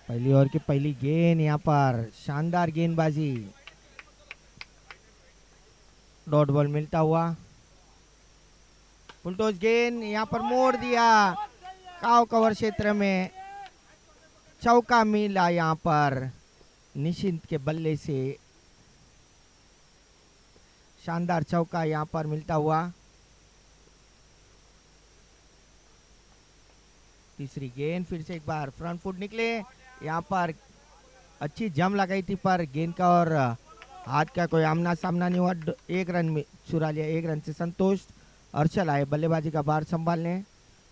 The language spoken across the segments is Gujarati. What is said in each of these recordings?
पहली ओवर की पहली गेंद यहाँ पर शानदार गेंदबाजी, डॉट बॉल मिलता हुआ। फुलटॉस गेंद यहाँ पर मोड़ दिया, काव कवर क्षेत्र में चौका मिला यहाँ पर निशिंत के बल्ले से, शानदार चौका यहाँ पर मिलता हुआ। तीसरी गेंद फिर से एक बार फ्रंट फुट निकले, यहाँ पर अच्छी जम लगाई थी पर गेंद का और हाथ का कोई आमना सामना नहीं हुआ। एक रन में चुरा लिया, एक रन से संतोष। अर्शल आए बल्लेबाजी का भार संभालने,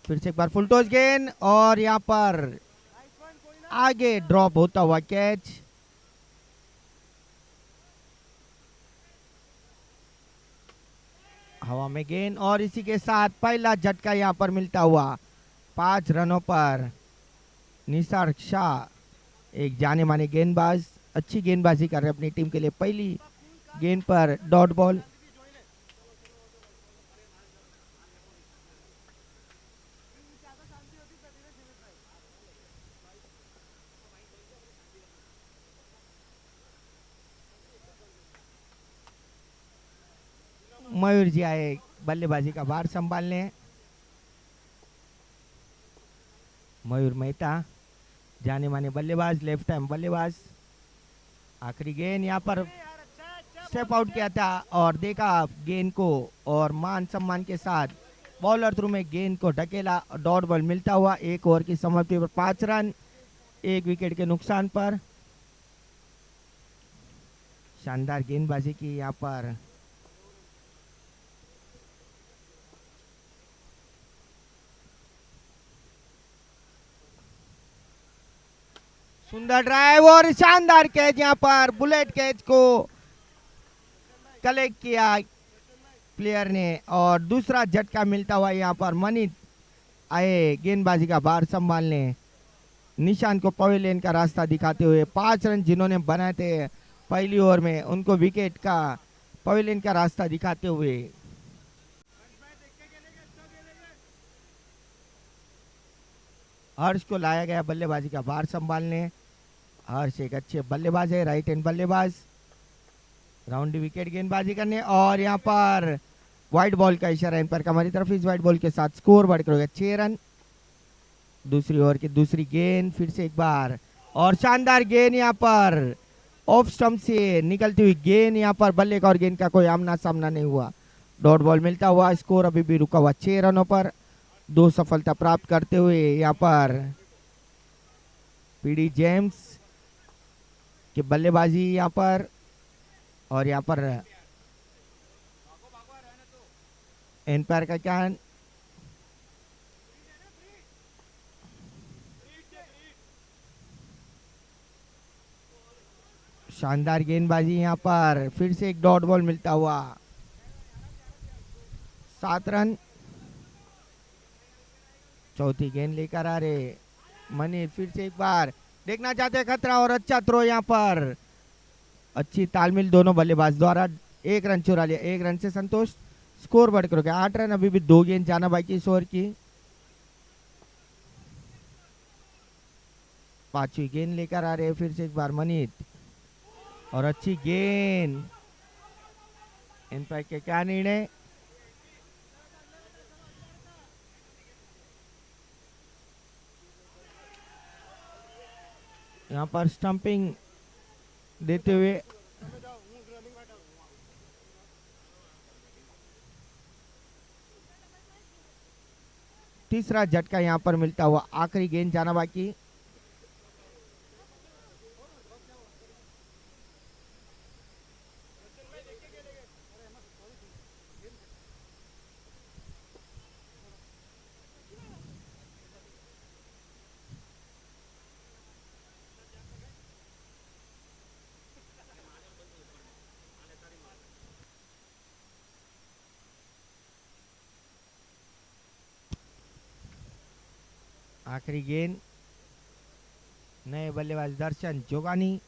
फिर से एक बार फुल टॉस गेंद और यहाँ पर आगे ड्रॉप होता हुआ कैच। हवा में गेंद और इसी के साथ पहला झटका यहाँ पर मिलता हुआ। 5 रनों पर निसार शाह, एक जाने माने गेंदबाज, अच्छी गेंदबाजी कर रहे अपनी टीम के लिए। पहली गेंद पर डॉट बॉल। मयूर जी आए बल्लेबाजी का भार संभालने। मयूर मेहता जाने माने बल्लेबाज, लेफ्ट हैंड बल्लेबाज। आखिरी गेंद यहाँ पर स्टेप आउट किया था और देखा गेंद को और मान सम्मान के साथ बॉलर थ्रू में गेंद को ढकेला, डॉट बॉल मिलता हुआ। एक ओवर की समाप्ति पर 5 रन, 1 विकेट के नुकसान पर। शानदार गेंदबाजी की यहाँ पर सुंदर ड्राइव और शानदार कैच, यहाँ पर बुलेट कैच को कलेक्ट किया प्लेयर ने और दूसरा झटका मिलता हुआ। यहाँ पर मनीत आए गेंदबाजी का भार संभालने, निशान को पवेलियन का रास्ता दिखाते हुए। 5 रन जिन्होंने बनाए थे पहली ओवर में, उनको विकेट का पवेलियन का रास्ता दिखाते हुए। हर्ष को लाया गया बल्लेबाजी का भार संभालने। हर्ष एक अच्छे बल्लेबाज है, राइट हैंड बल्लेबाज, राउंड विकेट गेंदबाजी करने और यहाँ पर व्हाइट बॉल का इशारा इन पर हमारी तरफ। इस व्हाइट बॉल के साथ स्कोर बढ़कर हो गया 6 रन। दूसरी ओवर की दूसरी गेंद फिर से एक बार और शानदार गेंद यहाँ पर ऑफ स्टंप से निकलती हुई गेंद, यहाँ पर बल्ले का और गेंद का कोई आमना सामना नहीं हुआ। डॉट बॉल मिलता हुआ, स्कोर अभी भी रुका हुआ 6 रनों पर। 2 सफलता प्राप्त करते हुए यहाँ पर पीडी जेम्स की बल्लेबाजी यहाँ पर और यहाँ पर एम्पायर का क्या शानदार गेंदबाजी यहाँ पर फिर से एक डॉट बॉल मिलता हुआ। 7 रन। चौथी गेंद लेकर आ रहे मनी, फिर से एक बार देखना चाहते हैं खतरा और अच्छा थ्रो यहाँ पर। अच्छी तालमेल दोनों बल्लेबाज द्वारा। 1 रन चुरा लिया, 1 रन से संतोष। स्कोर बढ़कर हो गया 8 रन। अभी भी 2 गेंद जाना बाकी इस ओवर की। 5वीं गेंद लेकर आ रहे फिर से एक बार मनीत और अच्छी गेंद। एम्पायर के क्या निर्णय? यहाँ पर स्टंपिंग देते हुए तीसरा झटका यहाँ पर मिलता हुआ। आखिरी गेंद जाना बाकी। आखिरी गेंद, नए बल्लेबाज दर्शन जोगानी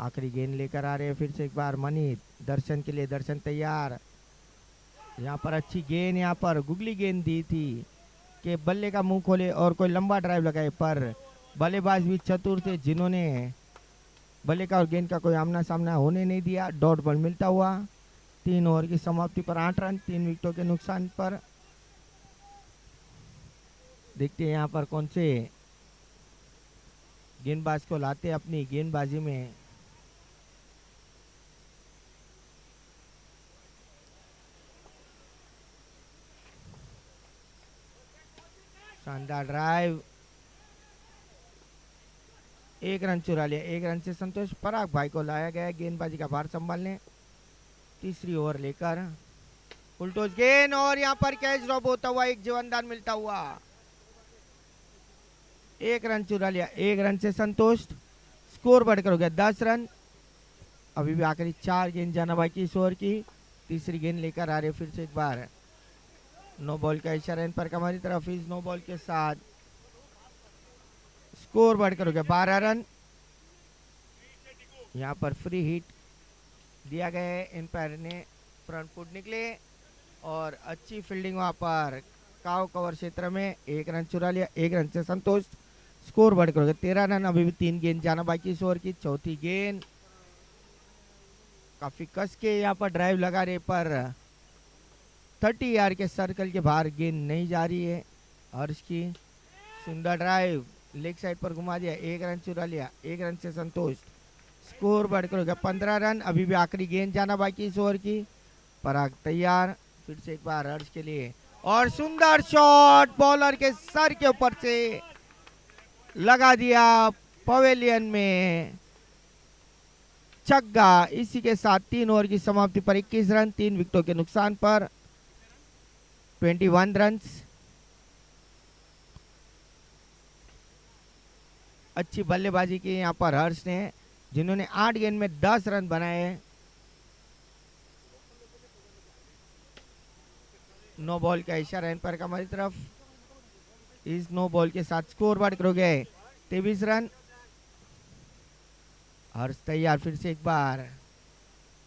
आखिरी गेंद लेकर आ रहे हैं फिर से एक बार मनीत। दर्शन के लिए दर्शन तैयार। यहाँ पर अच्छी गेंद, यहाँ पर गुगली गेंद दी थी कि बल्ले का मुंह खोले और कोई लंबा ड्राइव लगाए, पर बल्लेबाज भी चतुर थे जिन्होंने बल्ले का और गेंद का कोई आमना सामना होने नहीं दिया। डॉट बॉल मिलता हुआ 3 ओवर की समाप्ति पर 8 रन 3 विकेटों के नुकसान पर। देखते हैं यहाँ पर कौन से गेंदबाज को लाते अपनी गेंदबाजी में। शानदार ड्राइव, 1 रन चुरा लिया। 1 रन से संतोष। पराग भाई को लाया गया गेंदबाजी का भार संभालने, तीसरी ओवर लेकर। फुलटॉस गेंद और यहाँ पर कैच ड्रॉप होता हुआ एक जीवनदान मिलता हुआ। 1 रन चुरा लिया। 1 रन से संतोष। स्कोर बढ़कर हो गया 10 रन। अभी भी आखिरी 4 गेंद जाना बाकी इस ओवर की। तीसरी गेंद लेकर आ रहे फिर से एक बार। नो बॉल का इशारा इन पर हमारी तरफ। इस नो बॉल के साथ स्कोर बढ़कर हो गया 12 रन। यहाँ पर फ्री हिट दिया गया है। एम्पायर ने फ्रंट फुट निकले और अच्छी फील्डिंग वहां पर काव कवर क्षेत्र में। 1 रन चुरा लिया। 1 रन से संतोष। स्कोर बढ़कर हो गया 13 रन। अभी भी 3 गेंद जाना बाकी इस ओवर की। चौथी गेंद काफी कस के यहाँ पर ड्राइव लगा रहे पर 30 यार्ड के सर्कल के बाहर गेंद नहीं जा रही है। हर्ष की सुंदर ड्राइव लेग साइड पर घुमा दिया। 1 रन चुरा लिया। 1 रन से संतोष। स्कोर बढ़कर हो गया 15 रन। अभी भी आखिरी गेंद जाना बाकी इस ओवर की। पराग तैयार फिर से एक बार हर्ष के लिए और सुंदर शॉट बॉलर के सर के ऊपर से लगा दिया पवेलियन में छक्का। इसी के साथ 3 ओवर की समाप्ति पर 21 रन 3 विकेटों के नुकसान पर 21 रन। अच्छी बल्लेबाजी की यहाँ पर हर्ष ने, जिन्होंने 8 गेंद में 10 रन बनाए। नो बॉल का इशारा इन पर हमारी तरफ। इस नो बॉल के साथ स्कोर बढ़कर हो गए 23 रन। हर्ष तैयार फिर से एक बार।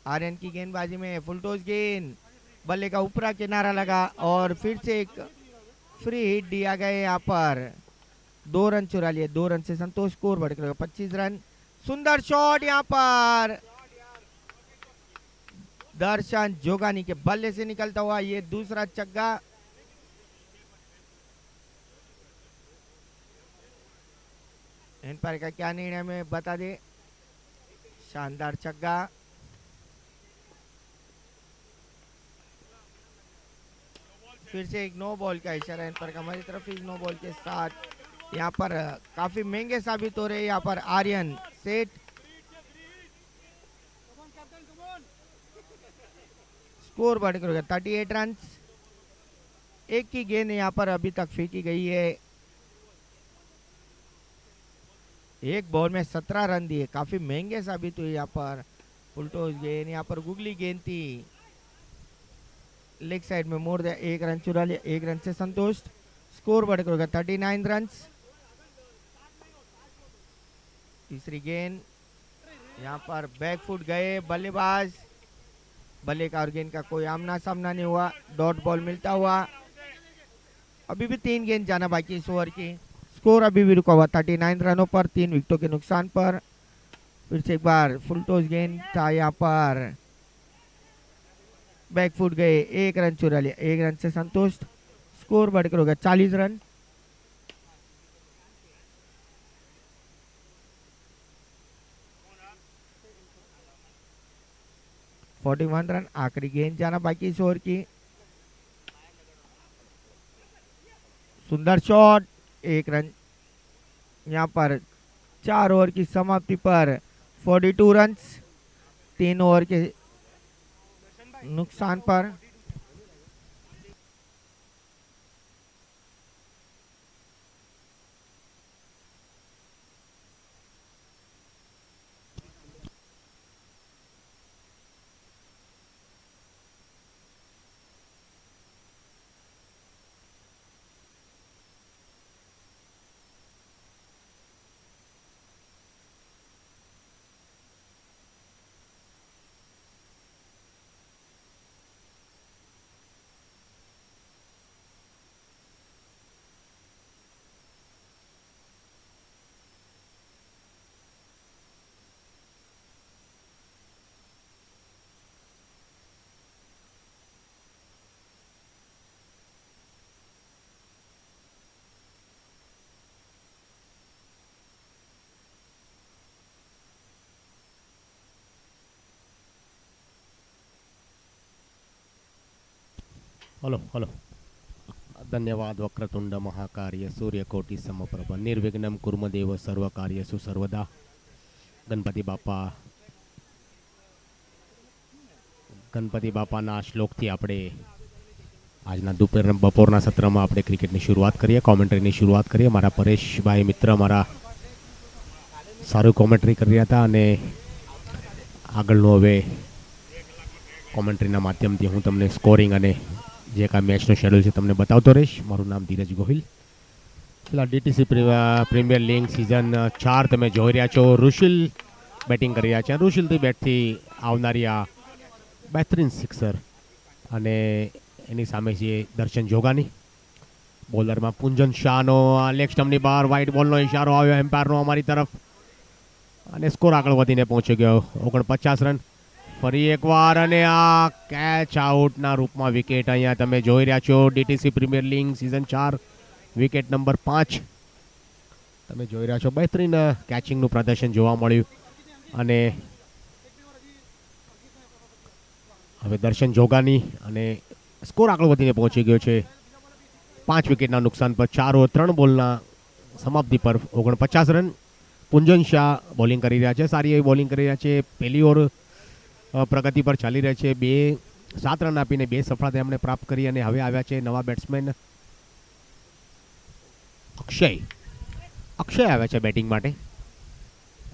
आर्यन की गेंदबाजी में फुलटॉस गेंद, बल्ले का ऊपरा किनारा लगा और फिर से एक फ्री हिट दिया गया यहाँ पर। 2 रन चुरा लिए। 2 रन से संतोष। स्कोर बढ़कर 25 रन। सुंदर शॉट यहाँ पर दर्शन जोगानी के बल्ले से निकलता हुआ ये दूसरा छक्का। एम्पायर का क्या निर्णय में बता दे। शानदार छक्का। फिर से एक नो बॉल का इशारा इन पर हमारी तरफ। इस नो बॉल के साथ यहाँ पर काफी महंगे साबित हो रहे हैं यहाँ पर आर्यन सेठ। स्कोर बढ़कर हो गया 38 रन। एक की गेंद यहाँ पर अभी तक फेंकी गई है। एक बॉल में 17 रन दिए, काफी महंगे साबित हुए यहाँ पर। फुलटॉस गेंद यहाँ पर गुगली गेंद थी, लेग साइड में मोड़ दिया। 1 रन चुरा लिया। 1 रन से संतोष। स्कोर बढ़कर हो गया 39 रन। तीसरी गेंद यहाँ पर बैक फुट गए बल्लेबाज। बल्ले का और गेंद का कोई आमना सामना नहीं हुआ। डॉट बॉल मिलता हुआ। अभी भी 3 गेंद जाना बाकी इस ओवर की। स्कोर अभी भी रुका हुआ 39 रनों पर 3 विकेटों के नुकसान पर। फिर से एक बार फुलटॉस गेंद था यहाँ पर। बैक फुट गए। 1 रन चुरा लिया। 1 रन से संतोष। स्कोर बढ़कर हो गया 40 रन। (41 रन। आखिरी गेंद जाना बाकी इस ओवर की। सुंदर शॉट। 1 रन यहाँ पर 4 ओवर की समाप्ति पर 42 रन 3 ओवर के नुकसान पर। Hello hello. ધન્યવાદ. વક્રતુંડ મહાકાર્ય સૂર્યકોટી સમપ્રભ નિર્વિઘ્નમ કુર્મદેવ સર્વકાર્યસુ સર્વદા. ગણપતિ બાપાના શ્લોકથી આપણે આજના બપોરના સત્રમાં આપણે ક્રિકેટની શરૂઆત કરીએ, કોમેન્ટ્રીની શરૂઆત કરીએ. મારા પરેશભાઈ મિત્ર મારા સારું કોમેન્ટ્રી કરી રહ્યા હતા અને આગળનું હવે કોમેન્ટ્રીના માધ્યમથી હું તમને સ્કોરિંગ અને જે કાંઈ મેચનો શેડ્યુલ છે તમને બતાવતો રહીશ. મારું નામ ધીરજ ગોહિલ. પેલા ડીટીસી પ્રીમિયર લીગ સિઝન 4 તમે જોઈ રહ્યા છો. ઋષિલ બેટિંગ કરી રહ્યા છે. ઋષિલથી બેટથી આવનારી આ બહેતરીન સિક્સર અને એની સામે છે દર્શન જોગાની. બોલરમાં પુંજન શાહનો લેગ સ્ટમ્પની બહાર વાઇડ બોલનો ઇશારો આવ્યો એમ્પાયરનો અમારી તરફ અને સ્કોર આગળ વધીને પહોંચી ગયો 49 રન. ફરી એકવાર અને આ કેચ આઉટના રૂપમાં વિકેટ અહીંયા તમે જોઈ રહ્યા છો. DTC premier league season 4 wicket number 5 તમે જોઈ રહ્યા છો. બહેતરીન કેચિંગનું પ્રદર્શન જોવા મળ્યું અને હવે દર્શન જોગાની અને સ્કોર આગળ વધીને પહોંચી ગયો છે 5 વિકેટના નુકસાન પર 4 ઓવર 3 બોલના સમાપ્તિ પર 49 રન. પુંજન શાહ બોલિંગ કરી રહ્યા છે. સારી એવી બોલિંગ કરી રહ્યા છે. પહેલી ઓવર પ્રગતિ પર ચાલી રહ્યા છે. 7 રન આપીને 2 સફળતા એમણે પ્રાપ્ત કરી અને હવે આવ્યા છે નવા બેટ્સમેન અક્ષય આવ્યા છે બેટિંગ માટે.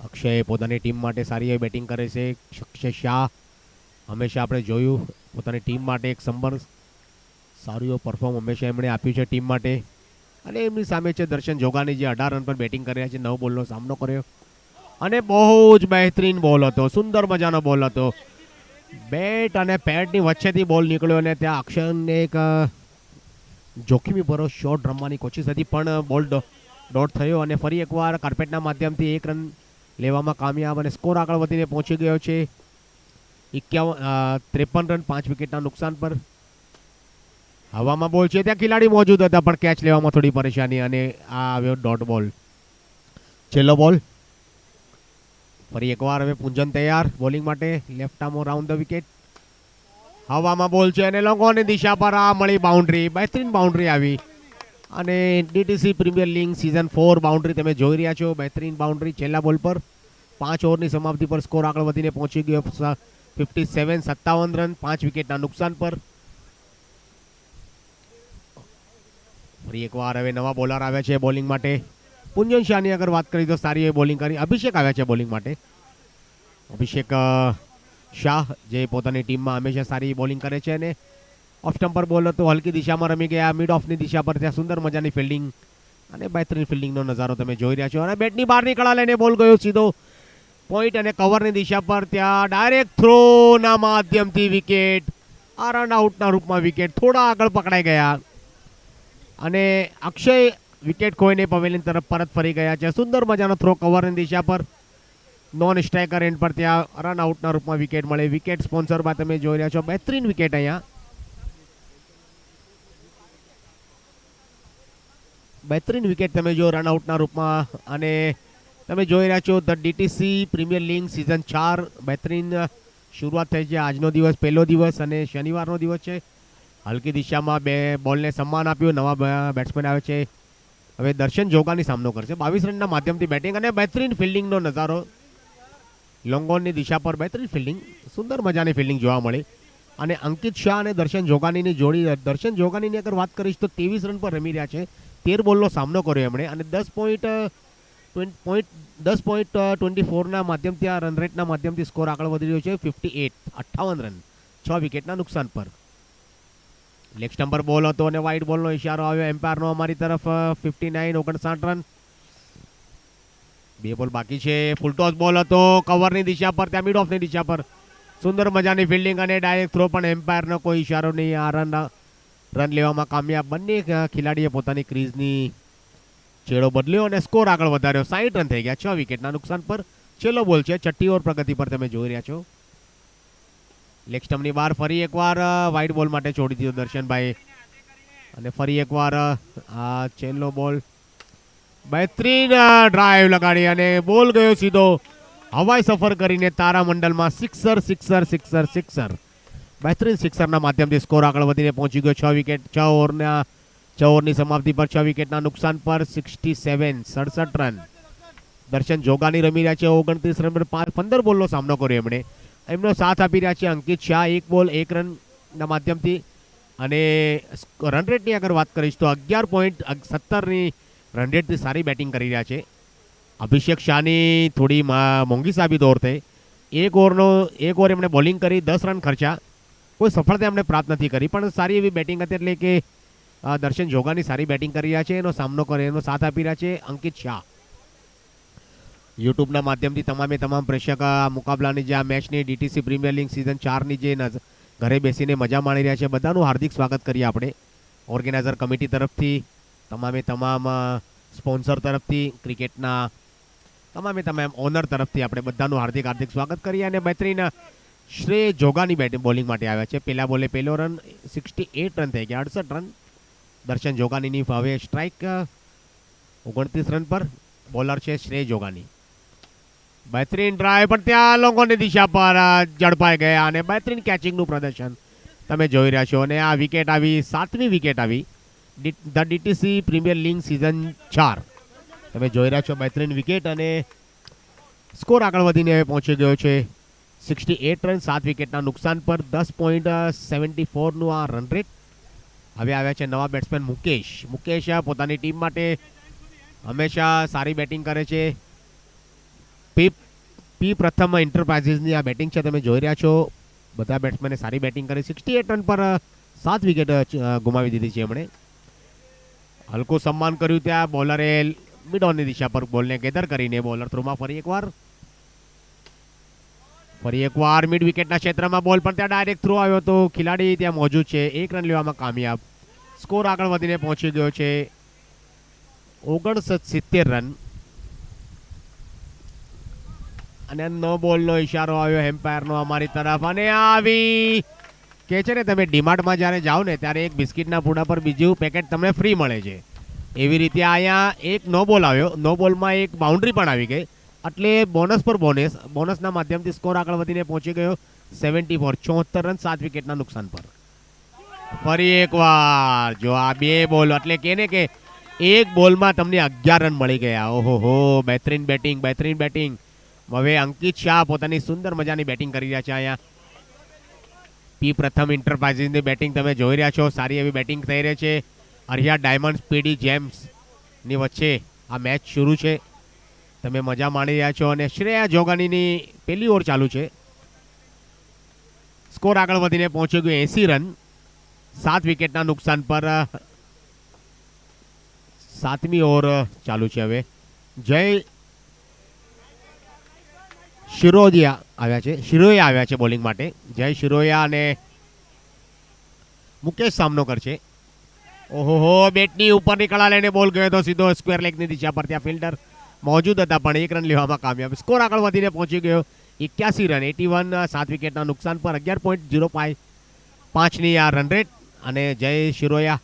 અક્ષય પોતાની ટીમ માટે સારી એવી બેટિંગ કરે છે. અક્ષય શાહ હંમેશા આપણે જોયું પોતાની ટીમ માટે એક સારું એવું પરફોર્મ હંમેશા એમણે આપ્યું છે ટીમ માટે. અને એમની સામે છે દર્શન જોગાની જે 18 રન પર બેટિંગ કરી રહ્યા છે. 9 બોલનો સામનો કર્યો અને બહુ જ બહેતરીન બોલ હતો. સુંદર મજાનો બોલ હતો. બેટ અને પેડની વચ્ચેથી બોલ નીકળ્યો અને ત્યાં અક્ષયને એક જોખમી ભરો શોટ રમવાની કોશિશ હતી પણ બોલ ડોટ થયો અને ફરી એકવાર કાર્પેટના માધ્યમથી 1 રન લેવામાં કામયાબ અને સ્કોર આગળ વધીને પહોંચી ગયો છે 53 રન 5 વિકેટના નુકસાન પર. હવામાં બોલ છે ત્યાં ખેલાડી મોજૂદ હતા પણ કેચ લેવામાં થોડી પરેશાની અને આ આવ્યો ડોટ બોલ. છેલ્લો બોલ. ફરી એકવાર હવે પુંજન તૈયાર બોલિંગ માટે. Left arm round the wicket. હવામાં બોલ છે અને લોકોની દિશા પર આ મળી બાઉન્ડ્રી. બહેતરીન બાઉન્ડ્રી આવી અને DTC premier league season 4 boundary તમે જોઈ રહ્યા છો. બહેતરીન બાઉન્ડ્રી છેલ્લા બોલ પર 5 ઓવરની સમાપ્તિ પર સ્કોર આગળ વધીને પહોંચી ગયો 57 રન 5 વિકેટના નુકસાન પર. ફરી એકવાર હવે નવા બોલર આવ્યા છે બોલિંગ માટે. પુંજન શાહની અગર વાત કરીએ તો સારી એવી બોલિંગ કરી. અભિષેક આવ્યા છે બોલિંગ માટે. અભિષેક શાહ જે પોતાની ટીમમાં હંમેશા સારી બોલિંગ કરે છે અને ઓફ સ્ટમ્પ પર બોલ હતો. હલકી દિશામાં રમી ગયા મિડ ઓફની દિશા પર. ત્યાં સુંદર મજાની ફિલ્ડિંગ અને બહેતરીન ફિલ્ડિંગનો નજારો તમે જોઈ રહ્યા છો અને બેટની બહાર નીકળા લઈને બોલ ગયો સીધો પોઈન્ટ અને કવરની દિશા પર. ત્યાં ડાયરેક્ટ થ્રોના માધ્યમથી વિકેટ. આ રન આઉટના રૂપમાં વિકેટ થોડા આગળ પકડાઈ ગયા અને અક્ષય વિકેટ ખોઈને પવેલિયન તરફ પરત ફરી ગયા છે. સુંદર મજાનો થ્રો કવરની દિશા પર નોન સ્ટ્રાઇકર એન્ડ પર ત્યાં રન આઉટના રૂપમાં વિકેટ મળે. વિકેટ સ્પોન્સર બાદ તમે જોઈ રહ્યા છો. બહેતરીન વિકેટ અહીંયા. બહેતરીન વિકેટ તમે જો રન આઉટના રૂપમાં અને તમે જોઈ રહ્યા છો the DTC premier league season 4 બહેતરીન શરૂઆત થઈ છે. આજનો દિવસ પહેલો દિવસ અને શનિવારનો દિવસ છે. હલકી દિશામાં 2 બોલને સન્માન આપ્યું. નવા બેટ્સમેન આવે છે. હવે દર્શન જોગાની સામનો કરશે. 22 રનના માધ્યમથી બેટિંગ અને બહેતરીન ફિલ્ડિંગનો નજારો. લોંગોનની દિશા પર બહેતરીન ફિલ્ડિંગ. સુંદર મજાની ફિલ્ડિંગ જોવા મળી અને અંકિત શાહ અને દર્શન જોગાનીની જોડી. દર્શન જોગાનીની અગર વાત કરીશ તો 23 રન પર રમી રહ્યા છે. 13 બોલનો સામનો કર્યો એમણે અને 10.24ના માધ્યમથી આ રન રેટના માધ્યમથી સ્કોર આગળ વધી રહ્યો છે 58 રન 6 વિકેટના નુકસાન પર. લેગ સ્ટમ્પ પર બોલ હતો અને વાઇડ બોલનો ઇશારો આવ્યો એમ્પાયરનો અમારી તરફ. 59 રન 2 બોલ બાકી છે. ફૂલ ટોસ બોલ હતો કવરની દિશા પર ત્યાં મિડ ઓફની દિશા પર. સુંદર મજાની ફિલ્ડિંગ અને ડાયરેક્ટ થ્રો પણ એમ્પાયરનો કોઈ ઇશારો નહીં. આ રન લેવામાં કામયાબ. બંને ખેલાડીએ પોતાની ક્રીઝની છેડો બદલ્યો અને સ્કોર આગળ વધાર્યો. 60 રન થઈ ગયા 6 વિકેટના નુકસાન પર. છેલ્લો બોલ છે 6ઠ્ઠી ઓવર પ્રગતિ પર તમે જોઈ રહ્યા છો. લેગ સ્ટમ્પની બહાર ફરી એકવાર વાઇડ બોલ માટે છોડી દીધો દર્શનભાઈ અને ફરી એકવાર આ છેલ્લો બોલ. બહેતરીન ડ્રાઈવ લગાડી અને બોલ ગયો સીધો હવાઈ સફર કરીને તારામંડલમાં. સિક્સર. બહેતરીન સિક્સરના માધ્યમથી સ્કોર આગળ વધીને પહોંચી ગયો 6 વિકેટ 6 ઓવરની સમાપ્તિ પર 6 વિકેટના નુકસાન પર 67 રન. દર્શન જોગાની રમી રહ્યા છે 29 રન પર 15 બોલનો સામનો કર્યો એમણે. એમનો સાથ આપી રહ્યા છે અંકિત શાહ 1 બોલ 1 રનના માધ્યમથી. અને રન રેટની અગર વાત કરીશ તો 11.17ની રન રેટથી સારી બેટિંગ કરી રહ્યા છે. અભિષેક શાહની થોડી મોંઘી સાબિત ઓવર થઈ. એક ઓવર એમણે બોલિંગ કરી 10 રન ખર્ચા. કોઈ સફળતા એમણે પ્રાપ્ત નથી કરી, પણ સારી એવી બેટિંગ હતી. એટલે કે દર્શન જોગાની સારી બેટિંગ કરી રહ્યા છે. એનો સામનો કરે એનો સાથ આપી રહ્યા છે અંકિત શાહ. યુટ્યુબના માધ્યમથી તમામ પ્રેક્ષક આ મુકાબલાની જે આ મેચની ડીટીસી પ્રીમિયર લીગ સિઝન 4ની જે ઘરે બેસીને મજા માણી રહ્યા છે બધાનું હાર્દિક સ્વાગત કરીએ આપણે. ઓર્ગેનાઇઝર કમિટી તરફથી, તમામ સ્પોન્સર તરફથી, ક્રિકેટના તમામ ઓનર તરફથી આપણે બધાનું હાર્દિક સ્વાગત કરીએ. અને બહેતરીન શ્રેય જોગાની બેટિંગ બોલિંગ માટે આવ્યા છે. પહેલા બોલે પહેલો રન 68 રન થઈ ગયા, 68 રન. દર્શન જોગાનીની હવે સ્ટ્રાઇક 29 રન પર. બોલર છે શ્રેય જોગાની. બહેતરીન ડ્રાઈવ પણ ત્યાં લોકોની દિશા પર ઝડપાઈ ગયા અને બહેતરીન કેચિંગનું પ્રદર્શન તમે જોઈ રહ્યા છો. અને આ વિકેટ આવી 7મી વિકેટ આવી the DTC premier league season 4. તમે જોઈ રહ્યા છો બહેતરીન વિકેટ. અને સ્કોર આગળ વધીને હવે પહોંચી ગયો છે 68 રન 7 વિકેટના નુકસાન પર 10.74નું આ રન રેટ. હવે આવ્યા છે નવા બેટ્સમેન મુકેશ. પોતાની ટીમ માટે હંમેશા સારી બેટિંગ કરે છે. પી પ્રથમ એન્ટરપ્રાઇઝીસની આ બેટિંગ છે તમે જોઈ રહ્યા છો. બધા બેટ્સમેને સારી બેટિંગ કરી. 68 રન પર 7 વિકેટ ગુમાવી દીધી છે એમણે. હલકું સન્માન કર્યું ત્યાં બોલરે મિડ ઓનની દિશા પર બોલને ગેધર કરીને બોલર થ્રુમાં ફરી એકવાર મિડ વિકેટના ક્ષેત્રમાં બોલ પણ ત્યાં ડાયરેક્ટ થ્રો આવ્યો તો ખેલાડી ત્યાં મોજૂદ છે. 1 રન લેવામાં કામયાબ. સ્કોર આગળ વધીને પહોંચી ગયો છે 69 રન. અને નો બોલનો ઇશારો આવ્યો એમ્પાયરનો અમારી તરફ. અને આવી કે છે ને તમે ડીમાર્ટમાં જ્યારે જાઓ ને ત્યારે એક બિસ્કિટના પૂડા પર બીજું પેકેટ તમને ફ્રી મળે છે. એવી રીતે અહીંયા એક નો બોલ આવ્યો. નો બોલમાં એક બાઉન્ડ્રી પણ આવી ગઈ. એટલે બોનસ પર બોનસના માધ્યમથી સ્કોર આગળ વધીને પહોંચી ગયો 74 રન 7 વિકેટના નુકસાન પર. ફરી એકવાર જો આ 2 બોલ એટલે કે ને કે એક બોલમાં તમને 11 રન મળી ગયા. ઓહો, બહેતરીન બેટિંગ. હવે અંકિત શાહ પોતાની સુંદર મજાની બેટિંગ કરી રહ્યા છે. અહીંયા પી પ્રથમ એન્ટરપ્રાઇઝીસની બેટિંગ તમે જોઈ રહ્યા છો. સારી એવી બેટિંગ થઈ રહી છે. અરિયા ડાયમંડ્સ પીડી જેમ્સની વચ્ચે આ મેચ શરૂ છે. તમે મજા માણી રહ્યા છો. અને શ્રેયા જોગાનીની પહેલી ઓવર ચાલુ છે. સ્કોર આગળ વધીને પહોંચી ગયો 80 રન 7 વિકેટના નુકસાન પર. 7મી ઓવર ચાલુ છે હવે. જય શિરોયા આવ્યા છે બોલિંગ માટે. જય શિરોયા અને મુકેશ સામનો કરશે. ઓહો, બેટની ઉપર નીકળા લઈને બોલ ગયો તો સીધો સ્ક્વેર લેગની દિશા પર. ત્યાં ફિલ્ડર મોજૂદ હતા પણ 1 રન લેવામાં કામયાબ. સ્કોર આગળ વધીને પહોંચી ગયો 81 રન 81 7 વિકેટના નુકસાન પર. 11.05ની આ રન રેટ. અને જય શિરોયા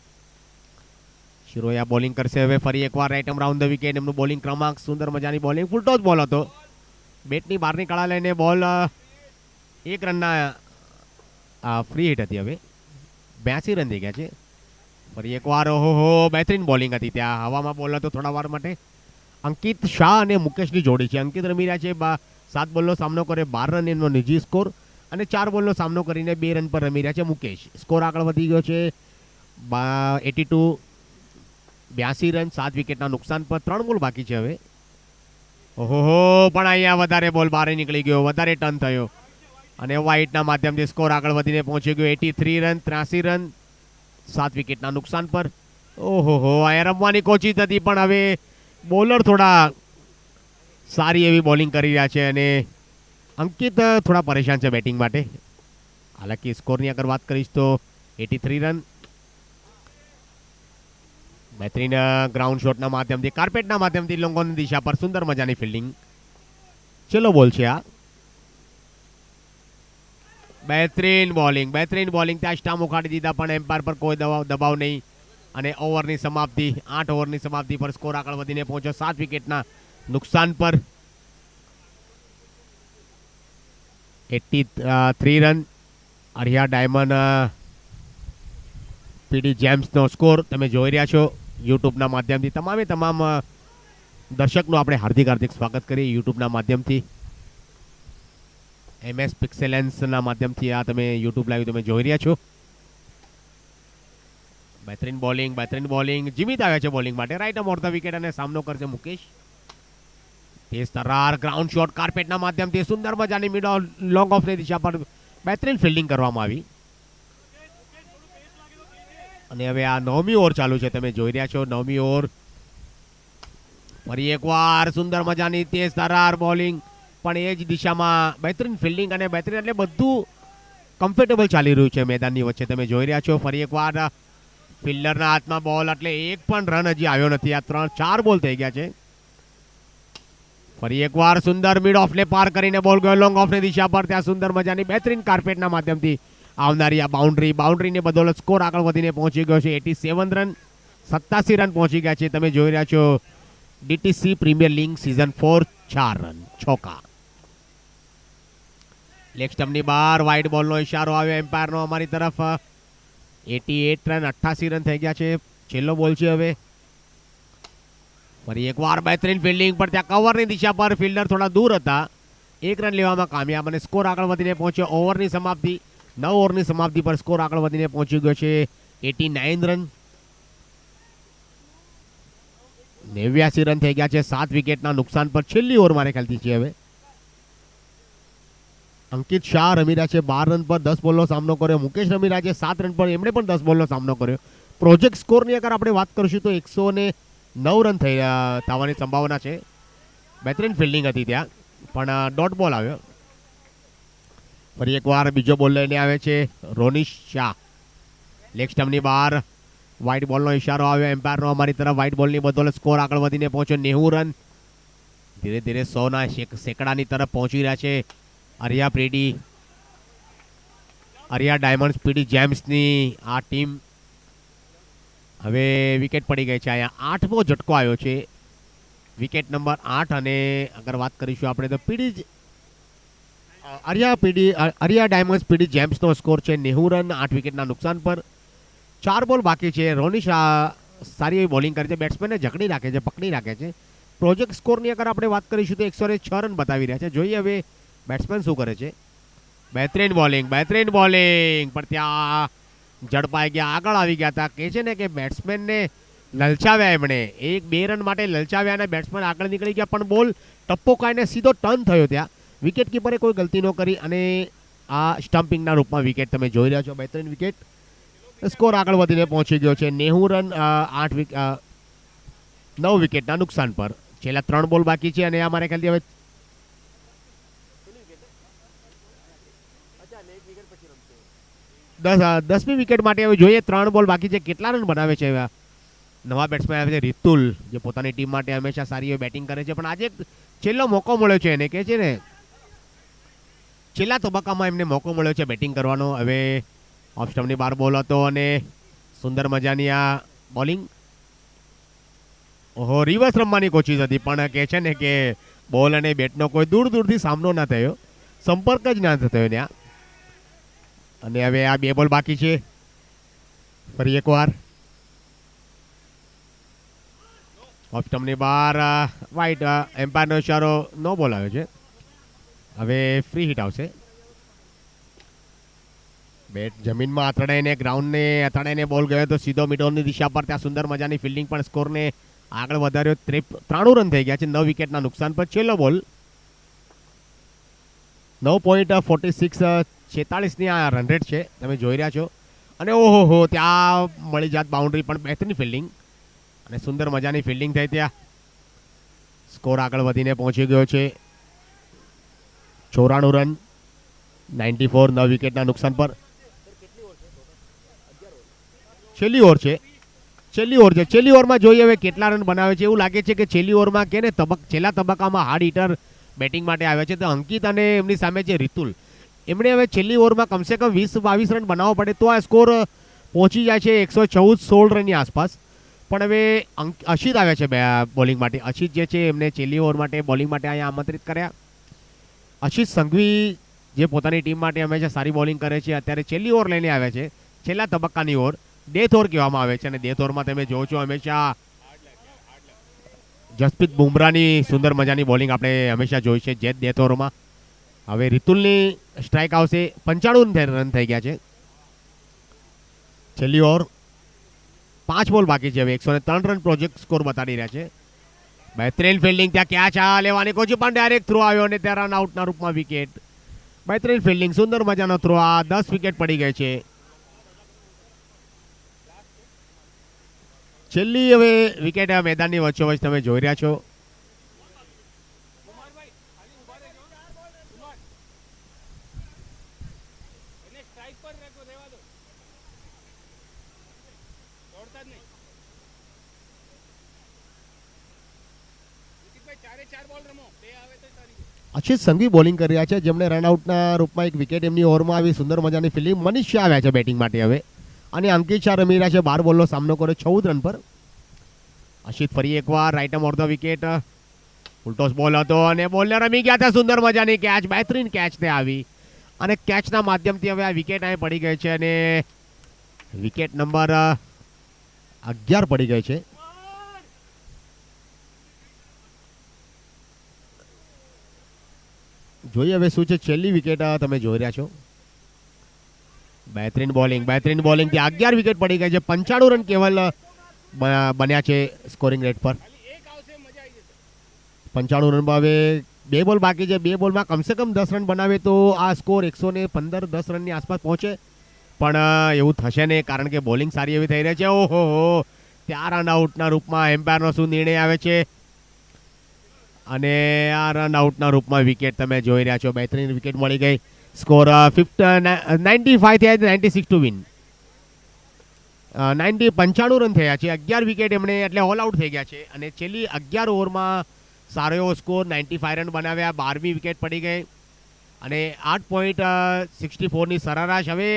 બોલિંગ કરશે હવે ફરી એકવાર. Right arm round the wicket. એમનું બોલિંગ ક્રમાંક સુંદર મજાની બોલિંગ. ફૂલ ટોચ બોલ હતો. બેટની બહારની કળા લઈને બોલ 1 રનના ફ્રી હિટ હતી. હવે 82 રન થઈ ગયા છે. ફરી એકવાર ઓહો, બહેતરીન બોલિંગ હતી. ત્યાં હવામાં બોલ હતો થોડા વાર માટે. અંકિત શાહ અને મુકેશની જોડી છે. અંકિત રમી રહ્યા છે 7 બોલનો સામનો કરે 12 રન એમનો નિજી સ્કોર. અને 4 બોલનો સામનો કરીને 2 રન પર રમી રહ્યા છે મુકેશ. સ્કોર આગળ વધી ગયો છે 82 રન 7 વિકેટના નુકસાન પર. 3 બોલ બાકી છે હવે. ઓહો, પણ અહીંયા વધારે બોલ બહાર નીકળી ગયો, વધારે ટર્ન થયો. અને વ્હાઇટના માધ્યમથી સ્કોર આગળ વધીને પહોંચી ગયો 83 રન 83 રન 7 વિકેટના નુકસાન પર. ઓહો, અહીંયા રમવાની કોશિશ હતી પણ હવે બોલર થોડા સારી એવી બોલિંગ કરી રહ્યા છે. અને અંકિત થોડા પરેશાન છે બેટિંગ માટે. હાલાકી સ્કોરની અગર વાત કરીશ તો 83 રન. બહેતરીન ગ્રાઉન્ડ શોટના માધ્યમથી, કાર્પેટના માધ્યમથી લોકોની દિશા પર સુંદર મજાની ફિલ્ડિંગ. ચલો બોલ છે આ. બહેતરીન બોલિંગ. ત્યાં સ્ટામ્પ ઉખાડી દીધા પણ એમ્પાયર પર કોઈ દબાવ નહીં. અને ઓવરની સમાપ્તિ 8 ઓવરની સમાપ્તિ પર સ્કોર આગળ વધીને પહોંચ્યો 7 વિકેટના નુકસાન પર. 83 રન આર્યા ડાયમંડ પીડી જેમ્સનો સ્કોર તમે જોઈ રહ્યા છો યુટ્યુબના માધ્યમથી. તમામ દર્શકનું આપણે હાર્દિક સ્વાગત કરીએ યુટ્યુબના માધ્યમથી. MS પિક્સેલેન્સના માધ્યમથી આ તમે યુટ્યુબ લાઈવ તમે જોઈ રહ્યા છો. બહેતરીન બોલિંગ જીમિત આવે છે બોલિંગ માટે. રાઈટ ઓફ ધ વિકેટ અને સામનો કરશે મુકેશ. તેજ તરાર ગ્રાઉન્ડ શોટ કાર્પેટના માધ્યમથી સુંદર મજાની મિડ લોંગ ઓફની દિશા પર બહેતરીન ફિલ્ડિંગ કરવામાં આવી. અને હવે આ 9મી ઓવર ચાલુ છે તમે જોઈ રહ્યા છો 9મી ઓવર. ફરી એકવાર સુંદર મજાની તેજ તરાર બોલિંગ પણ એ જ દિશામાં બહેતરીન ફિલ્ડિંગ અને બહેતરીન એટલે બધું કમ્ફર્ટેબલ ચાલી રહ્યું છે મેદાનની વચ્ચે તમે જોઈ રહ્યા છો. ફરી એકવાર ફિલ્ડરના હાથમાં બોલ એટલે એક પણ રન હજી આવ્યો નથી. આ 4 બોલ થઈ ગયા છે. ફરી એકવાર સુંદર મિડ ઓફને પાર કરીને બોલ ગયો લોંગ ઓફની દિશા પર. ત્યાં સુંદર મજાની બહેતરીન કાર્પેટના માધ્યમથી આવનારી આ બાઉન્ડ્રીની બદોલત સ્કોર આગળ વધીને પહોંચી ગયો છે 87 રન 87 રન પહોંચી ગયા છે. તમે જોઈ રહ્યા છો DTC premier league season 4 4 run ચોકા. લેગ સ્ટમ્પની બહાર વાઇડ બોલનો ઇશારો આવ્યો એમ્પાયરનો અમારી તરફ. 88 રન 88 રન થઈ ગયા છે. છેલ્લો બોલ છે હવે. ફરી એકવાર બહેતરીન ફિલ્ડિંગ પર ત્યાં કવરની દિશા પર ફિલ્ડર થોડા દૂર હતા. 1 રન લેવામાં કામયાબ અને સ્કોર આગળ વધીને પહોંચ્યો. 9 ઓવરની સમાપ્તિ પર સ્કોર આગળ વધીને પહોંચી ગયો છે 89 રન 89 રન થઈ ગયા છે 7 વિકેટના નુકસાન પર. છેલ્લી ઓવર મારે ખ્યાલથી છે હવે. અંકિત શાહ રમી રહ્યા છે 12 રન પર 10 બોલનો સામનો કર્યો. મુકેશ રમી રહ્યા છે 7 રન પર એમણે પણ 10 બોલનો સામનો કર્યો. પ્રોજેક્ટ સ્કોરની અગર આપણે વાત કરીશું તો 109 રન થવાની સંભાવના છે. બહેતરીન ફિલ્ડિંગ હતી ત્યાં પણ ડોટ બોલ આવ્યો. ફરી એકવાર બીજો બોલ લઈને આવે છે રોનિશ શાહ. લેગ સ્ટમ્પની બહાર વ્હાઇટ બોલનો ઇશારો આવ્યો એમ્પાયરનો અમારી તરફ. વ્હાઇટ બોલની બદોલત સ્કોર આગળ વધીને પહોંચ્યો 90 રન. ધીરે ધીરે 100ના સેકડાની તરફ પહોંચી રહ્યા છે આર્યા ડાયમંડ્સ પીડી જેમ્સની આ ટીમ. હવે વિકેટ પડી ગઈ છે અહીંયા 8મો ઝટકો આવ્યો છે વિકેટ નંબર 8. અને અગર વાત કરીશું આપણે તો આર્યા ડાયમંડ્સ પીડી જેમ્સનો સ્કોર છે 90 રન 8 વિકેટના નુકસાન પર. 4 બોલ બાકી છે. રોનિશ સારી એવી બોલિંગ કરે છે. બેટ્સમેનને પકડી રાખે છે. પ્રોજેક્ટ સ્કોરની અગર આપણે વાત કરીશું તો 106 રન બતાવી રહ્યા છે. જોઈએ હવે બેટ્સમેન શું કરે છે. બહેતરીન બોલિંગ પણ ત્યાં ઝડપાઈ ગયા આગળ આવી ગયા હતા. કહે છે ને કે બેટ્સમેનને લલચાવ્યા એમણે 1-2 રન માટે લલચાવ્યા અને બેટ્સમેન આગળ નીકળી ગયા પણ બોલ ટપ્પો ખાઈને સીધો ટર્ન થયો. ત્યાં વિકેટ કીપરે કોઈ ગલતી ન કરી અને આ સ્ટમ્પિંગના રૂપમાં વિકેટ તમે જોઈ રહ્યા છો. બહેતરીન વિકેટ. સ્કોર આગળ વધીને પહોંચી ગયો છે 90 રન 9 વિકેટના નુકસાન પર. છેલ્લા 3 બોલ બાકી છે અને અમારે ખ્યાલથી હવે 10મી વિકેટ માટે હવે જોઈએ 3 બોલ બાકી છે. કેટલા રન બનાવે છે નવા બેટ્સમેન આવે છે રિતુલ જે પોતાની ટીમ માટે હંમેશા સારી એવી બેટિંગ કરે છે પણ આજે છેલ્લો મોકો મળ્યો છે એને. કહે છે ને છેલ્લા તબક્કામાં એમને મોકો મળ્યો છે બેટિંગ કરવાનો. હવે ઓફ સ્ટમ્પની બહાર બોલ હતો અને સુંદર મજાની આ બોલિંગ. ઓહો રિવર્સ રમવાની કોશિશ હતી પણ કહે છે ને કે બોલ અને બેટનો કોઈ દૂરથી સામનો ના થયો. સંપર્ક જ ના થયો ત્યાં. અને હવે આ 2 બોલ બાકી છે. ફરી એકવાર ઓફ સ્ટમ્પની બહાર વાઇટ એમ્પાયરનો ઇશારો નો બોલ આવ્યો છે. હવે ફ્રી હિટ આવશે. બેટ જમીનમાં અથડાઈને બોલ ગયો તો સીધો મિડોનની દિશા પર. ત્યાં સુંદર મજાની ફિલ્ડિંગ પણ સ્કોરને આગળ વધાર્યો. 93 રન થઈ ગયા છે 9 વિકેટના નુકસાન પર. છેલ્લો બોલ 9.46 46ની આ રન રેટ છે તમે જોઈ રહ્યા છો. અને ઓહો ત્યાં મળી જાત બાઉન્ડ્રી પણ બહેતરીન ફિલ્ડિંગ અને સુંદર મજાની ફિલ્ડિંગ થઈ. ત્યાં સ્કોર આગળ વધીને પહોંચી ગયો છે 94 રન 94 9 વિકેટના નુકસાન પર. છેલ્લી ઓવરમાં જોઈએ હવે કેટલા રન બનાવે છે. એવું લાગે છે કે છેલ્લી ઓવરમાં કે ને છેલ્લા તબક્કામાં હાર્ડ હિટર બેટિંગ માટે આવ્યા છે તો અંકિત અને એમની સામે છે રિતુલ. એમણે હવે છેલ્લી ઓવરમાં કમસે કમ 20-22 રન બનાવવો પડે તો આ સ્કોર પહોંચી જાય છે 114-16 રનની આસપાસ. પણ હવે અશિત આવ્યા છે બોલિંગ માટે. અશિત જે છે એમને છેલ્લી ઓવર માટે બોલિંગ માટે અહીંયા આમંત્રિત કર્યા. અશિત સંઘવી જે પોતાની ટીમ માટે હંમેશા સારી બોલિંગ કરે છે. અત્યારે છેલ્લી ઓવર લઈને આવ્યા છે, છેલ્લા તબક્કાની ઓવર, ડેથ ઓવર કહેવામાં આવે છે. અને ડેથ ઓવરમાં તમે જોવો છો હંમેશા જસપ્રીત બુમરાહની સુંદર મજાની બોલિંગ આપણે હંમેશા જોઈ છે જે ડેથ ઓવરમાં. હવે રિતુલની સ્ટ્રાઇક આવશે. 95 રન થઈ ગયા છે છેલ્લી ઓવર. 5 બોલ બાકી છે. હવે 103 રન પ્રોજેક્ટ સ્કોર બતાડી રહ્યા છે. બહેતરીન ફિલ્ડિંગ, ત્યાં ક્યાચ લેવાની કોશિશ પણ ડાયરેક્ટ થ્રો આવ્યો અને ત્યાં રન આઉટના રૂપમાં વિકેટ. બહેતરીન ફિલ્ડિંગ, સુંદર મજાનો થ્રો. આ 10 વિકેટ પડી ગઈ છે. છેલ્લી હવે વિકેટ મેદાનની વચ્ચોવચ્ચ તમે જોઈ રહ્યા છો. અક્ષિત સંઘવી બોલિંગ કરી રહ્યા છે, જેમણે રનઆઉટના રૂપમાં એક વિકેટ એમની ઓવરમાં આવી. સુંદર મજાની ફિલ્ડિંગ. મનીષ શાહ આવ્યા છે બેટિંગ માટે હવે, અને અંકિત શાહ રમી રહ્યા છે. 12 બોલનો સામનો કર્યો 14 રન પર. અક્ષિત ફરી એકવાર right arm of the wicket. ઉલટોસ બોલ હતો અને બોલને રમી ગયા હતા. સુંદર મજાની કેચ, બહેતરીન કેચ તે આવી, અને કેચના માધ્યમથી હવે આ વિકેટ અહીં પડી ગઈ છે અને વિકેટ નંબર 11 પડી ગઈ છે. જોઈએ હવે શું છે. છેલ્લી વિકેટ તમે જોઈ રહ્યા છો. બહેતરીન બોલિંગ, બહેતરીન બોલિંગ થી 11 વિકેટ પડી ગઈ છે. 95 રન કેવલ બન્યા છે સ્કોરિંગ રેટ પર. 95 રનમાં હવે 2 બોલ બાકી છે. 2 બોલમાં કમસે કમ 10 રન બનાવે તો આ સ્કોર 115 10 રનની આસપાસ પહોંચે, પણ એવું થશે નહીં કારણ કે બોલિંગ સારી એવી થઈ રહી છે. ઓહો, ત્યાં રન આઉટના રૂપમાં એમ્પાયરનો શું નિર્ણય આવે છે, અને આ રન આઉટના રૂપમાં વિકેટ તમે જોઈ રહ્યા છો. બહેતરીન વિકેટ મળી ગઈ. સ્કોર 95 થયા, 96 ટુ વિન. 95 રન થયા છે. 11 વિકેટ એમણે એટલે ઓલ આઉટ થઈ ગયા છે, અને છેલ્લી 11 ઓવરમાં સારો એવો સ્કોર 95 રન બનાવ્યા. 12મી વિકેટ પડી ગઈ અને 8.64ની સરેરાશ. હવે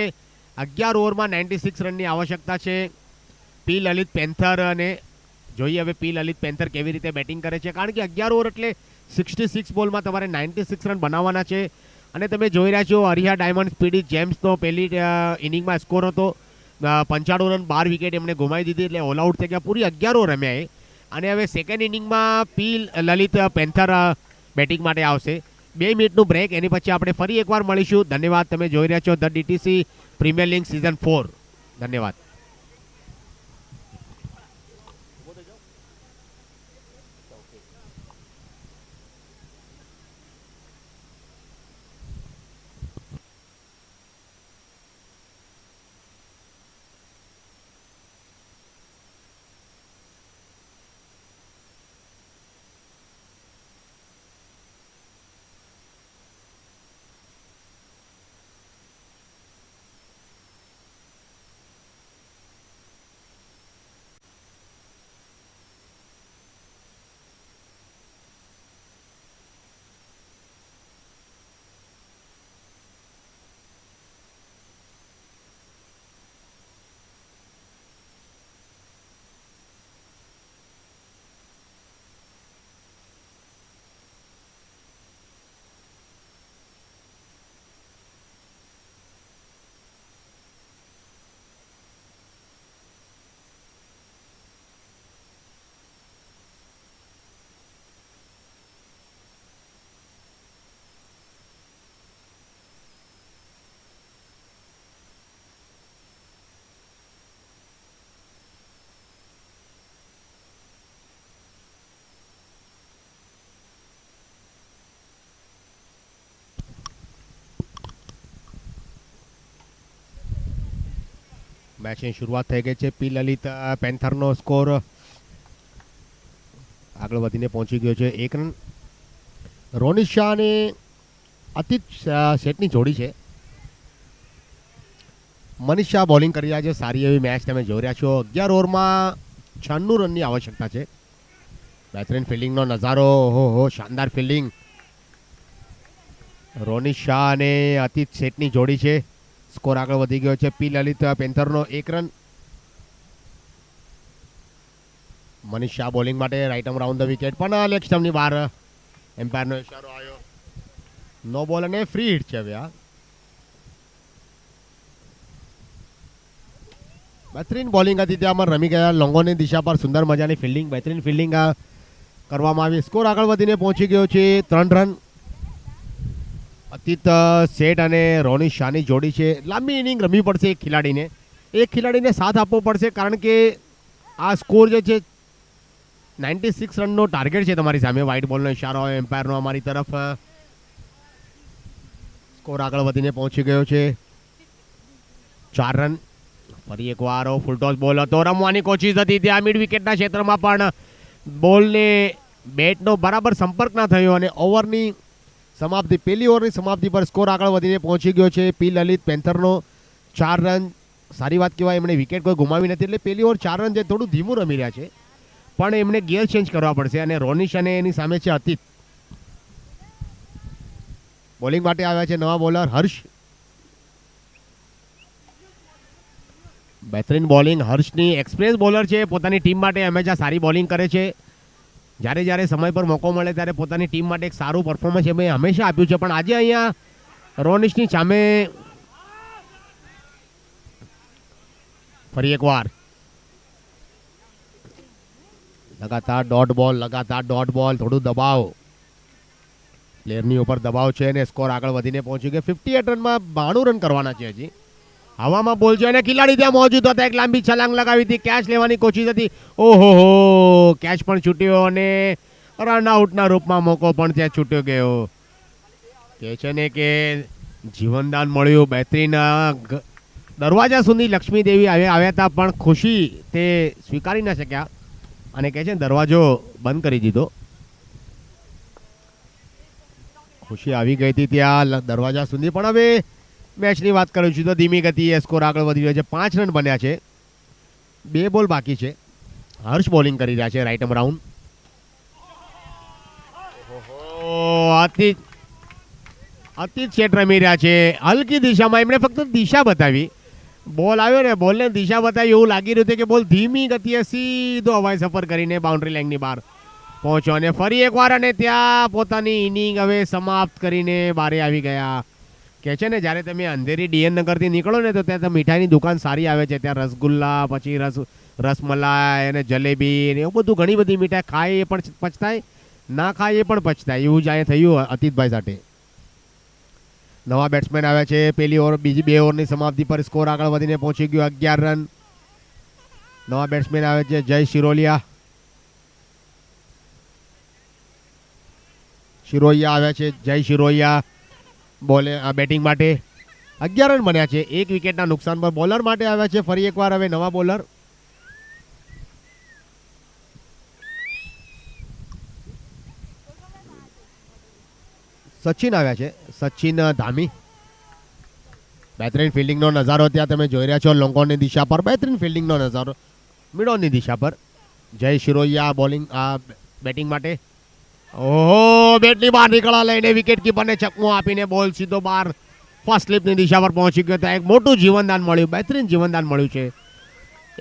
11 ઓવરમાં 96 રનની આવશ્યકતા છે. પી લલિત પેન્થર, અને જોઈએ હવે પી લલિત પેન્થર કેવી રીતે બેટિંગ કરે છે, કારણ કે 11 ઓવર એટલે 66 બોલમાં તમારે 96 રન બનાવવાના છે. અને તમે જોઈ રહ્યા છો હરિયા ડાયમંડ સ્પીડી જેમ્સનો પહેલી ઇનિંગમાં સ્કોર હતો 95 રન. 12 વિકેટ એમને ગુમાવી દીધી એટલે ઓલ આઉટ થઈ ગયા. પૂરી 11 ઓવર રમ્યા એ. અને હવે સેકન્ડ ઇનિંગમાં પી લલિત પેન્થર બેટિંગ માટે આવશે. 2 મિનિટનું બ્રેક, એની પછી આપણે ફરી એકવાર મળીશું. ધન્યવાદ. તમે જોઈ રહ્યા છો the DTC premier league season 4. ધન્યવાદ. મેચની શરૂઆત થઈ ગઈ છે. પી લલિત પેન્થરનો સ્કોર આગળ વધીને પહોંચી ગયો છે 1 રન. રોનિત શાહ અને અતિત શેઠની જોડી છે. મનીષ શાહ બોલિંગ કરી રહ્યા છે. સારી એવી મેચ તમે જોઈ રહ્યા છો. 11 ઓવરમાં 96 રનની આવશ્યકતા છે. બહેતરીન ફિલ્ડિંગનો નજારો. ઓહો, શાનદાર ફિલ્ડિંગ. રોનિત શાહ અને અતિત શેઠની જોડી છે. સ્કોર આગળ વધી ગયો છે. પી લલિત પેન્થરનો 1 રન. મનીષ શાહ બોલિંગ માટે right arm round the wicket, પણ લેગ સ્ટમ્પની બહાર એમ્પાયરનો ઇશારો આવ્યો. નો બોલ અને ફ્રી હિટ છે હવે આ. બહેતરીન બોલિંગ હતી ત્યાંમાં રમી ગયા લોંગોની દિશા પર સુંદર મજાની ફિલ્ડિંગ બહેતરીન ફિલ્ડિંગ કરવામાં આવી. સ્કોર આગળ વધીને પહોંચી ગયો છે 3 રન. અતીત શેઠ અને રોનિશ શાહની જોડી છે. લાંબી ઇનિંગ રમવી પડશે એક ખેલાડીને સાથ આપવો પડશે કારણ કે આ સ્કોર જે છે 96 રનનો ટાર્ગેટ છે તમારી સામે. વ્હાઇટ બોલનો ઇશારો હોય એમ્પાયરનો અમારી તરફ. સ્કોર આગળ વધીને પહોંચી ગયો છે 4 રન. ફરી એકવાર ફૂલ ટોસ બોલ હતો. રમવાની કોશિશ હતી ત્યાં મિડ વિકેટના ક્ષેત્રમાં પણ બોલને બેટનો બરાબર સંપર્ક ના થયો અને ઓવરની સમાપ્તિ પહેલી ઓવરની સમાપ્તિ પર સ્કોર આગળ વધીને પહોંચી ગયો છે પી લલિત પેન્થરનો 4 રન. સારી વાત કહેવાય એમણે વિકેટ કોઈ ગુમાવી નથી એટલે પહેલી ઓવર 4 રન જે થોડું ધીમું રમી રહ્યા છે પણ એમને ગિયર ચેન્જ કરવા પડશે અને રોનિશ અને એની સામે છે અતીત. બોલિંગ માટે આવ્યા છે નવા બોલર હર્ષ. બહેતરીન બોલિંગ હર્ષની એક્સપિરિયન્સ બોલર છે પોતાની ટીમ માટે હંમેશા સારી બોલિંગ કરે છે. જ્યારે જ્યારે સમય પર મોકો મળે ત્યારે પોતાની ટીમ માટે એક સારું પરફોર્મન્સ એમણે હંમેશા આપ્યું છે પણ આજે અહીંયા રોનિશની સામે ફરી એકવાર લગાતાર ડોટ બોલ થોડું દબાવ પ્લેયરની ઉપર દબાવ છે અને સ્કોર આગળ વધીને પહોંચી ગયો 58 રનમાં 92 રન કરવાના છે હજી. હવામાં બોલ છે અને ખેલાડી ત્યાં મોજૂદ હતા એક લાંબી છલાંગ લગાવી હતી કેચ લેવાની કોશિશ હતી. ઓહો કેચ પણ છૂટ્યો અને રનઆઉટના રૂપમાં મોકો પણ ત્યાં છૂટ્યો ગયો. કે છે ને કે જીવનદાન મળ્યું બહેતરીન. દરવાજા સુધી લક્ષ્મી દેવી આવ્યા હતા પણ ખુશી તે સ્વીકારી ના શક્યા અને કહે છે દરવાજો બંધ કરી દીધો. ખુશી આવી ગઈ હતી ત્યાં દરવાજા સુધી પણ હવે મેચની વાત કરું છું તો ધીમી ગતિએ સ્કોર આગળ વધી રહ્યો છે. 5 રન બન્યા છે 2 બોલ બાકી છે. હર્ષ બોલિંગ કરી રહ્યા છે રાઈટ રાઉન્ડ. અતીત શેઠ રમી રહ્યા છે હલકી દિશામાં. એમણે ફક્ત દિશા બતાવી. બોલ આવ્યો ને બોલને દિશા બતાવી એવું લાગી રહ્યું છે કે બોલ ધીમી ગતિએ સીધો હવાઈ સફર કરીને બાઉન્ડ્રી લાઇનની બહાર પહોંચ્યો અને ફરી એકવાર અને ત્યાં પોતાની ઇનિંગ હવે સમાપ્ત કરીને બારે આવી ગયા. કહે છે ને જ્યારે તમે અંધેરી ડીએન નગરથી નીકળો ને તો ત્યાં મીઠાઈની દુકાન સારી આવે છે. ત્યાં રસગુલ્લા પછી રસમલાઈ અને જલેબી ને એવું બધું ઘણી બધી મીઠાઈ ખાય એ પણ પચતાય ના ખાય એ પણ પચતાય એવું જ અહીંયા થયું અતીતભાઈ સાથે. નવા બેટ્સમેન આવ્યા છે પહેલી ઓવર બીજી 2 ઓવરની સમાપ્તિ પર સ્કોર આગળ વધીને પહોંચી ગયો 11 રન. નવા બેટ્સમેન આવે છે જય શિરોલિયા આવ્યા છે જય શિરોલિયા બેટિંગ માટે 11 રન બન્યા છે 1 વિકેટના નુકસાન પર. બોલર માટે આવ્યા છે ફરી એકવાર હવે નવા બોલર સચિન આવ્યા છે સચિન ધામી. બહેતરીન ફિલ્ડિંગનો નજારો ત્યાં તમે જોઈ રહ્યા છો લોંગોની દિશા પર. બહેતરીન ફિલ્ડિંગનો નજારો મિડોની દિશા પર. જય શિરોયા બોલિંગ બેટિંગ માટે. ઓહો બેટની બહાર નીકળવા લઈને વિકેટ કીપરને ચકમો આપીને બોલ સીધો બહાર ફર્સ્ટ સ્લીપની દિશા પર પહોંચી ગયો. ત્યાં એક મોટું જીવનદાન મળ્યું બહેતરીન જીવનદાન મળ્યું છે.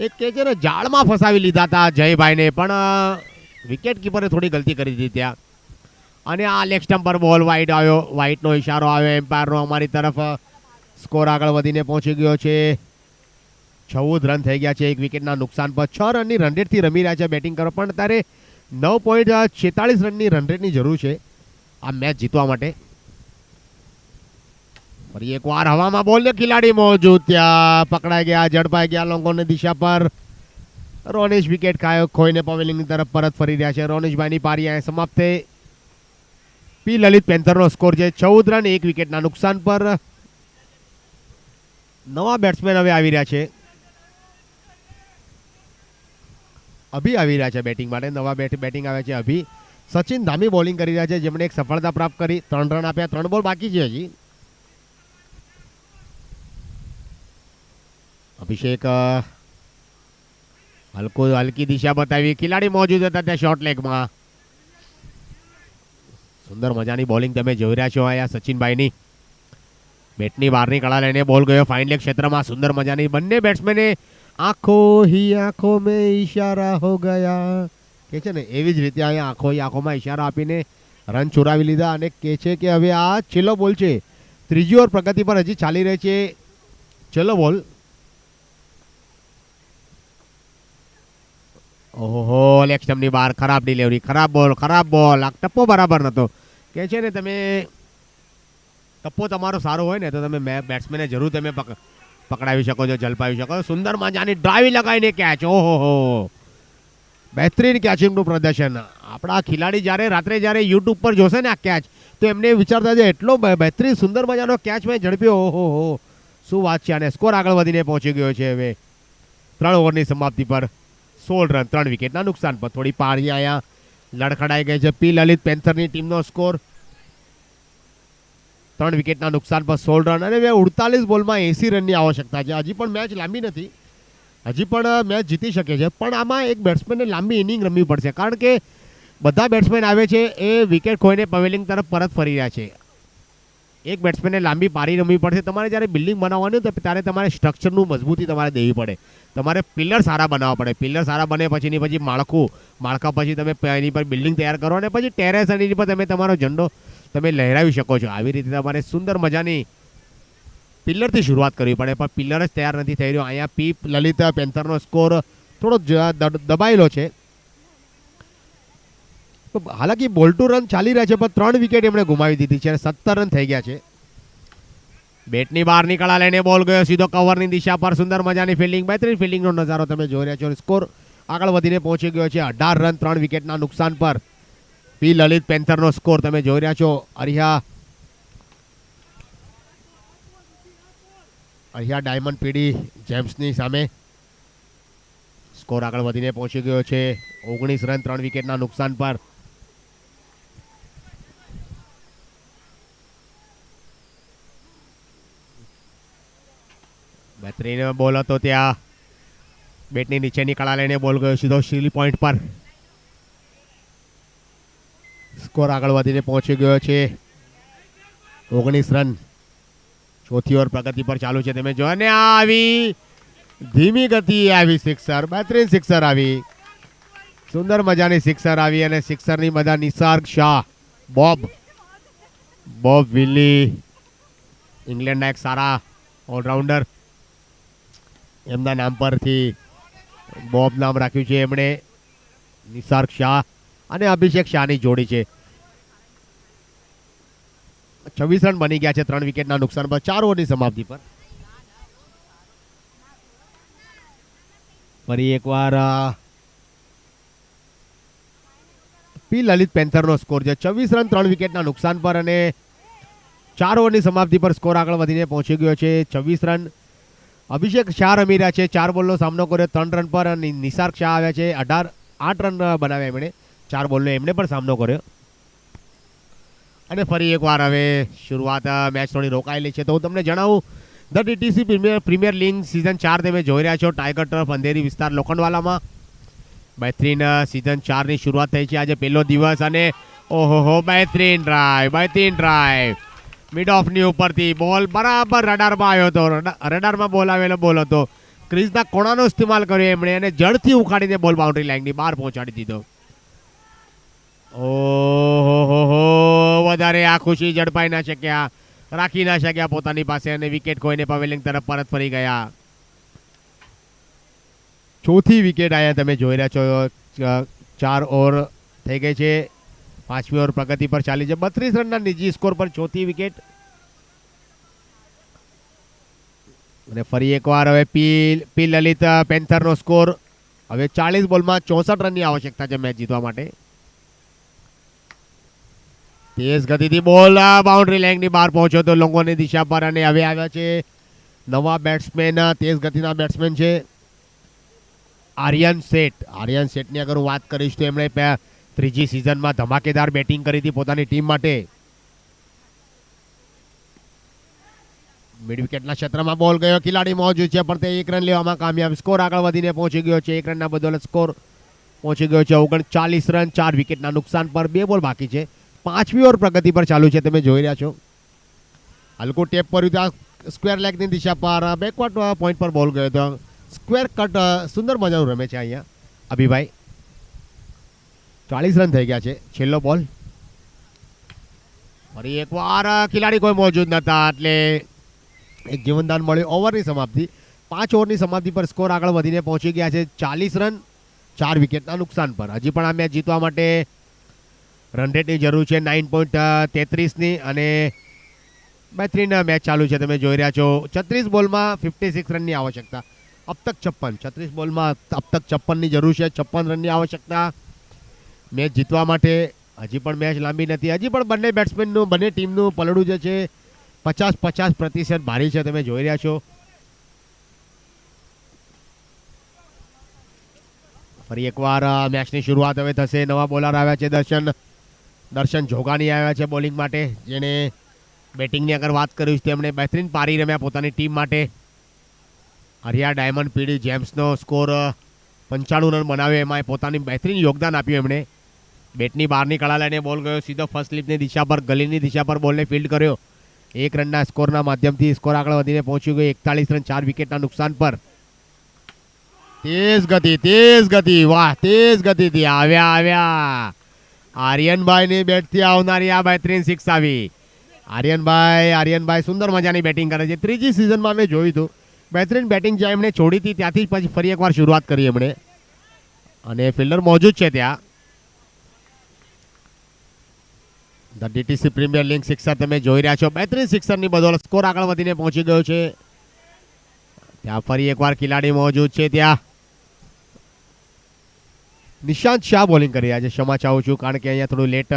એક કે છે ને જાળમાં ફસાવી લીધા હતા જયભાઈને પણ વિકેટ કીપરે થોડી ગલતી કરી દીધી ત્યાં અને આ લેગ સ્ટમ્પ પર બોલ વાઇડ આવ્યો. વ્હાઇટનો ઇશારો આવ્યો એમ્પાયરનો અમારી તરફ. સ્કોર આગળ વધીને પહોંચી ગયો છે 14 રન થઈ ગયા છે 1 વિકેટના નુકસાન પર. 6 રનની રનરેટથી રમી રહ્યા છે બેટિંગ કરો પણ ત્યારે 9.46 રનની રનરેટની જરૂર છે આ મેચ જીતવા માટે. ફરી એકવાર હવામાં બોલને ખેલાડી મોજૂદ ત્યાં પકડાઈ ગયા ઝડપાઈ ગયા લોંગોની દિશા પર. રોનિશ વિકેટ ખોઈને પવેલિંગની તરફ પરત ફરી રહ્યા છે. રોનિશભાઈની પારી અહીંયા સમાપ્ત થઈ. પી લલિત પેન્થરનો સ્કોર છે 14 રન 1 વિકેટના નુકસાન પર. નવા બેટ્સમેન હવે આવી રહ્યા છે. અભી આવી રહ્યા છે બેટિંગ માટે. નવા બેટિંગ આવે છે અભી. સચિન ધામી બોલિંગ કરી રહ્યા છે જેમણે એક સફળતા પ્રાપ્ત કરી 3 રન આપ્યા 3 બોલ બાકી છે હજી. અભિષેક હલકી દિશા બતાવી ખેલાડી મોજૂદ હતા ત્યાં શોર્ટ લેગમાં. સુંદર મજાની બોલિંગ તમે જોઈ રહ્યા છો અહીંયા સચિનભાઈની. બેટની બહારની કળા લઈને બોલ ગયો ફાઇન લેગ ક્ષેત્રમાં. સુંદર મજાની બંને બેટ્સમેને આંખો મેં ઈશારા હો ગયા કે છે ને એવી જ રીતે અહીંયા આંખોમાં ઈશારા આપીને રન ચોરાવી લીધા અને કહે છે કે હવે આ છેલ્લો બોલ છે. ત્રીજી ઓવર પ્રગતિ પર હજી ચાલી રહી છે. છેલ્લો બોલ. ઓહો, લેગ સ્ટમ્પની બહાર. ખરાબ ડિલિવરી, ખરાબ બોલ. આ ટપ્પો બરાબર નતો. કહે છે ને તમે ટપ્પો તમારો સારો હોય ને તો તમે બેટ્સમેને જરૂર તમે પકડાવી શકો છો, ઝડપાવી શકો છો. સુંદર મજાની ડ્રાઈવ લગાવીને કેચ. ઓહો, બહેતરીન કેચિંગનું પ્રદર્શન. આપણા ખેલાડી રાત્રે યુટ્યુબ પર જોશે ને આ કેચ તો એમને વિચારતા છે એટલો બહેતરીન સુંદર મજાનો કેચ મેં ઝડપ્યો. ઓહો, શું વાત છે. અને સ્કોર આગળ વધીને પહોંચી ગયો છે. હવે 3 ઓવરની સમાપ્તિ પર 16 રન 3 વિકેટના નુકસાન પર. થોડી પાળી અહીંયા લડખડાઈ ગઈ છે. પી લલિત પેન્થરની ટીમનો સ્કોર 3 વિકેટના નુકસાન પર 16 રન. અને 48 બોલમાં 80 રનની આવશ્યકતા છે. હજી પણ મેચ લાંબી નથી. હજી પણ મેચ જીતી શકે છે. પણ આમાં એક બેટ્સમેનને લાંબી ઇનિંગ રમવી પડશે. કારણ કે બધા બેટ્સમેન આવે છે એ વિકેટ ખોઈને પવેલિંગ તરફ પરત ફરી રહ્યા છે. એક બેટ્સમેનને લાંબી પારી રમવી પડશે. તમારે જ્યારે બિલ્ડિંગ બનાવવાની હોય ત્યારે તમારે સ્ટ્રક્ચરનું મજબૂતી તમારે દેવી પડે. તમારે પિલ્લર સારા બનાવવા પડે. પિલ્લર સારા બને પછી માળખા પછી તમે એની પર બિલ્ડિંગ તૈયાર કરો અને પછી ટેરેસ અને એની પર તમે તમારો ઝંડો તમે લહેરાવી શકો છો. આવી રીતે તમારે સુંદર મજાની પિલ્લરથી શરૂઆત કરવી પડે. પણ પિલ્લર જ તૈયાર નથી થઈ રહ્યો. અહીંયા પી લલિત પેન્થરનો સ્કોર થોડો દબાયેલો છે. હાલાકી બોલ ટુ રન ચાલી રહ્યા છે પણ 3 વિકેટ એમણે ગુમાવી દીધી છે અને 17 રન થઈ ગયા છે. બેટની બહાર નીકળા લઈને બોલ ગયો સીધો કવરની દિશા પર. સુંદર મજાની ફિલ્ડિંગ, બહેતરીન ફિલ્ડિંગનો નજારો તમે જોઈ રહ્યા છો. સ્કોર આગળ વધીને પહોંચી ગયો છે 18 રન 3 વિકેટના નુકસાન પર. પી લલિત પેન્થરનો સ્કોર તમે જોઈ રહ્યા છો. અરિહા ડાયમંડ પીડી જેમ્સની સામે સ્કોર આગળ વધીને પહોંચી ગયો છે 19 રન 3 વિકેટના નુકસાન પર. બહેતરીન બોલ હતો ત્યાં. બેટની નીચેની કળા લઈને બોલ ગયો સીધો સીલી પોઈન્ટ પર. સ્કોર આગળ વધીને પહોંચી ગયો છે 19 રન. ચોથી ઓવર પ્રગતિ પર ચાલુ છે. તમે જો ને આવી ધીમી ગતિ આવી સિક્સર, બહેતરીન સિક્સર આવી. સુંદર મજાની સિક્સર આવી અને સિક્સરની મજા નિસર્ગ શાહ, બોબ વિલ્લી, ઇંગ્લેન્ડના એક સારા ઓલરાઉન્ડર. એમના નામ પરથી બોબ નામ રાખ્યું છે એમણે. નિસર્ગ શાહ અને અભિષેક શાહની જોડી છે. 26 રન બની ગયા છે 3 વિકેટના નુકસાન પર 4 ઓવરની સમાપ્તિ પર. ફરી એકવાર પી લલિત પેન્થરનો સ્કોર છે 24 રન 3 વિકેટના નુકસાન પર અને 4 ઓવરની સમાપ્તિ પર સ્કોર આગળ વધીને પહોંચી ગયો છે 26 રન. અભિષેક શાહ રમી રહ્યા છે. 4 બોલનો સામનો કર્યો 3 રન પર અને નિસર્ગ શાહ આવ્યા છે 8 રન બનાવ્યા એમણે. 4 બોલનો એમણે પણ સામનો કર્યો. અને ફરી એકવાર હવે શરૂઆત મેચ થોડી રોકાયેલી છે તો હું તમને જણાવું the DTC premier league season 4 તમે જોઈ રહ્યા છો ટાઈગર ટર્ફ અંધેરી વિસ્તાર લોખંડવાલામાં. બહેતરીન સિઝન 4ની શરૂઆત થઈ છે આજે પહેલો દિવસ અને ઓહો બહેતરીન ડ્રાઈવ મિડ ઓફની ઉપરથી બોલ બરાબર રડારમાં આવ્યો હતો. રડારમાં બોલ આવેલો બોલ હતો. ક્રીઝના કોણાનો ઇસ્તેમાલ કર્યો એમણે અને જડથી ઉખાડીને બોલ બાઉન્ડ્રી લાઇનની બહાર પહોંચાડી દીધો. ઓહો, વધારે આ ખુશી ઝડપાઈ ના શક્યા, રાખી ના શક્યા પોતાની પાસે અને વિકેટ ખોઈને પવેલિંગ તરફ પરત ફરી ગયા. ચોથી વિકેટ આયા તમે જોઈ રહ્યા છો. 4 ઓવર થઈ ગઈ છે. 5મી ઓવર પ્રગતિ પર ચાલી છે 32 રનના નિજી સ્કોર પર ચોથી વિકેટ. અને ફરી એકવાર હવે પી લલિત પેન્થરનો સ્કોર. હવે 40 બોલમાં 64 રનની આવશ્યકતા છે મેચ જીતવા માટે. તેજ ગતિથી બોલ બાઉન્ડ્રી લાઇનની બહાર પહોંચ્યો તો લોંગોની દિશા પર અને હવે આવ્યા છે નવા બેટ્સમેન. તેજ ગતિના બેટ્સમેન છે આર્યન શેઠની અગર હું વાત કરીશ તો એમણે 3જી સિઝનમાં ધમાકેદાર બેટિંગ કરી હતી પોતાની ટીમ માટે. મિડ વિકેટના ક્ષેત્રમાં બોલ ગયો. ખેલાડી મોજૂદ છે પણ તે 1 રન લેવામાં કામયાબ. સ્કોર આગળ વધીને પહોંચી ગયો છે 1 રનના બદલે સ્કોર પહોંચી ગયો છે 39 રન 4 વિકેટના નુકસાન પર. 2 બોલ બાકી છે. 5મી ઓવર પ્રગતિ પર ચાલુ છે તમે જોઈ રહ્યા છો. હલકું ટેપ પર સ્ક્વેર લેગની દિશા પર બેકવર્ડ પોઈન્ટ પર બોલ ગયો હતો. સ્ક્વેર કટ સુંદર મજાનું રમે છે અહીંયા અભિભાઈ. 40 રન થઈ ગયા છે. છેલ્લો બોલ ફરી એકવાર ખેલાડી કોઈ મોજૂદ નતા એટલે એક જીવનદાન મળ્યું. ઓવરની સમાપ્તિ 5 ઓવરની સમાપ્તિ પર સ્કોર આગળ વધીને પહોંચી ગયા છે 40 રન 4 વિકેટના નુકસાન પર. હજી પણ આ મેચ જીતવા માટે રન રેટની જરૂર છે 9.33ની અને બહેતરીન મેચ ચાલુ છે. તમે જોઈ રહ્યા છો 36 બોલમાં 56 રનની આવશ્યકતા. અબ તક 56 36 બોલમાં અબ તક 56ની જરૂર છે. 56 રનની આવશ્યકતા મેચ જીતવા માટે. હજી પણ મેચ લાંબી નથી. હજી પણ બંને બેટ્સમેનનું બંને ટીમનું પલડું જે છે 50-50% ભારી છે. તમે જોઈ રહ્યા છો. ફરી એકવાર મેચની શરૂઆત હવે થશે. નવા બોલર આવ્યા છે. દર્શન જોગાની આવ્યા છે બોલિંગ માટે. જેને બેટિંગની અગર વાત કરીશ તેમણે બહેતરીન પારી રમ્યા પોતાની ટીમ માટે. હરિયા ડાયમંડ પીડી જેમ્સનો સ્કોર 95 રન બનાવ્યો. એમાં પોતાની બહેતરીન યોગદાન આપ્યું એમણે. બેટની બહારની કળા લઈને બોલ ગયો સીધો ફર્સ્ટ સ્લીપની દિશા પર ગલીની દિશા પર બોલને ફિલ્ડ કર્યો. 1 રનના સ્કોરના માધ્યમથી સ્કોર આગળ વધીને પહોંચ્યું ગયો 41 રન 4 વિકેટના નુકસાન પર. તેજ ગતિ વાહ તેજ ગતિથી આવ્યા આર્યનભાઈની બેટથી આવનારી આ બહેતરીન સિક્સ આવી. આર્યનભાઈ સુંદર મજાની બેટિંગ કરે છે. ત્રીજી સિઝનમાં મેં જોયું હતું બહેતરીન બેટિંગ જ્યાં એમણે છોડી હતી ત્યાંથી જ પછી ફરી એકવાર શરૂઆત કરી એમણે અને ફિલ્ડર મોજૂદ છે ત્યાં. The DTC premier league sixer તમે જોઈ રહ્યા છો. બહેતરીન સિક્સરની બદોલત સ્કોર આગળ વધીને પહોંચી ગયો છે. ત્યાં ફરી એકવાર ખેલાડી મોજૂદ છે. ત્યાં નિશાંત શાહ બોલિંગ કરી રહ્યા છે. ક્ષમા ચાહું છું કારણ કે અહીંયા થોડું લેટ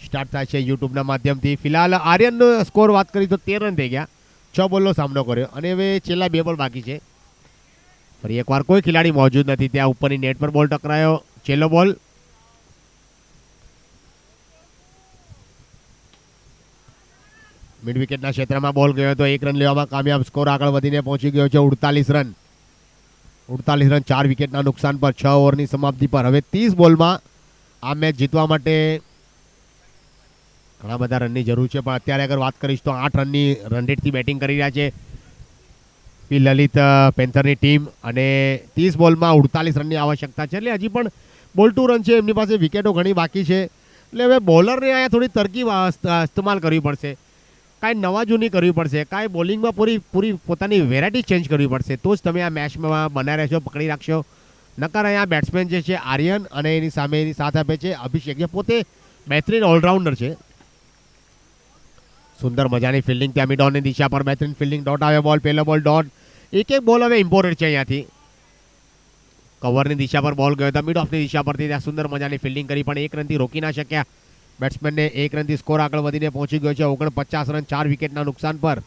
સ્ટાર્ટ થાય છે યુટ્યુબના માધ્યમથી. ફિલહાલ આર્યનનો સ્કોર વાત કરી તો 13 રન થઈ ગયા. 6 બોલનો સામનો કર્યો અને હવે છેલ્લા 2 બોલ બાકી છે. ફરી એકવાર કોઈ ખેલાડી મોજૂદ નથી ત્યાં. ઉપરની નેટ પર બોલ ટકરાયો. છેલ્લો બોલ મિડ વિકેટના ક્ષેત્રમાં બોલ ગયો હતો. 1 રન લેવામાં કામયાબ. સ્કોર આગળ વધીને પહોંચી ગયો છે 48 રન 4 વિકેટના નુકસાન પર 6 ઓવરની સમાપ્તિ પર. હવે 30 બોલમાં આ મેચ જીતવા માટે ઘણા બધા રનની જરૂર છે પણ અત્યારે અગર વાત કરીશ તો 8 રનની રન રેટથી બેટિંગ કરી રહ્યા છે પી લલિત પેન્થરની ટીમ અને 30 બોલમાં 48 રનની આવશ્યકતા છે. એટલે હજી પણ બોલ 2 રન છે. એમની પાસે વિકેટો ઘણી બાકી છે. એટલે હવે બોલરને અહીંયા થોડી તરકીબ ઇસ્તેમાલ કરવી પડશે. કાંઈ નવા જૂની કરવી પડશે. કાંઈ બોલિંગમાં પૂરી પોતાની વેરાયટી ચેન્જ કરવી પડશે. તો જ તમે આ મેચમાં બનાવી રહેશો પકડી રાખશો. નકર અહીંયા બેટ્સમેન જે છે આર્યન અને એની સામે એની સાથ આપે છે અભિષેક જે પોતે બહેતરીન ઓલરાઉન્ડર છે. સુંદર મજાની ફિલ્ડિંગ ત્યાં મિડ ઓનની દિશા પર બહેતરીન ફિલ્ડિંગ. ડોટ આવે બોલ. પહેલો બોલ ડોટ. એક બોલ હવે ઇમ્પોર્ટેડ છે અહીંયાથી. કવરની દિશા પર બોલ ગયો હતો મિડ ઓફની દિશા પરથી. ત્યાં સુંદર મજાની ફિલ્ડિંગ કરી પણ 1 રનથી રોકી ના શક્યા બેટ્સમેનને. 1 રનથી સ્કોર આગળ વધીને પહોંચી ગયો છે 49 રન 4 વિકેટના નુકસાન પર.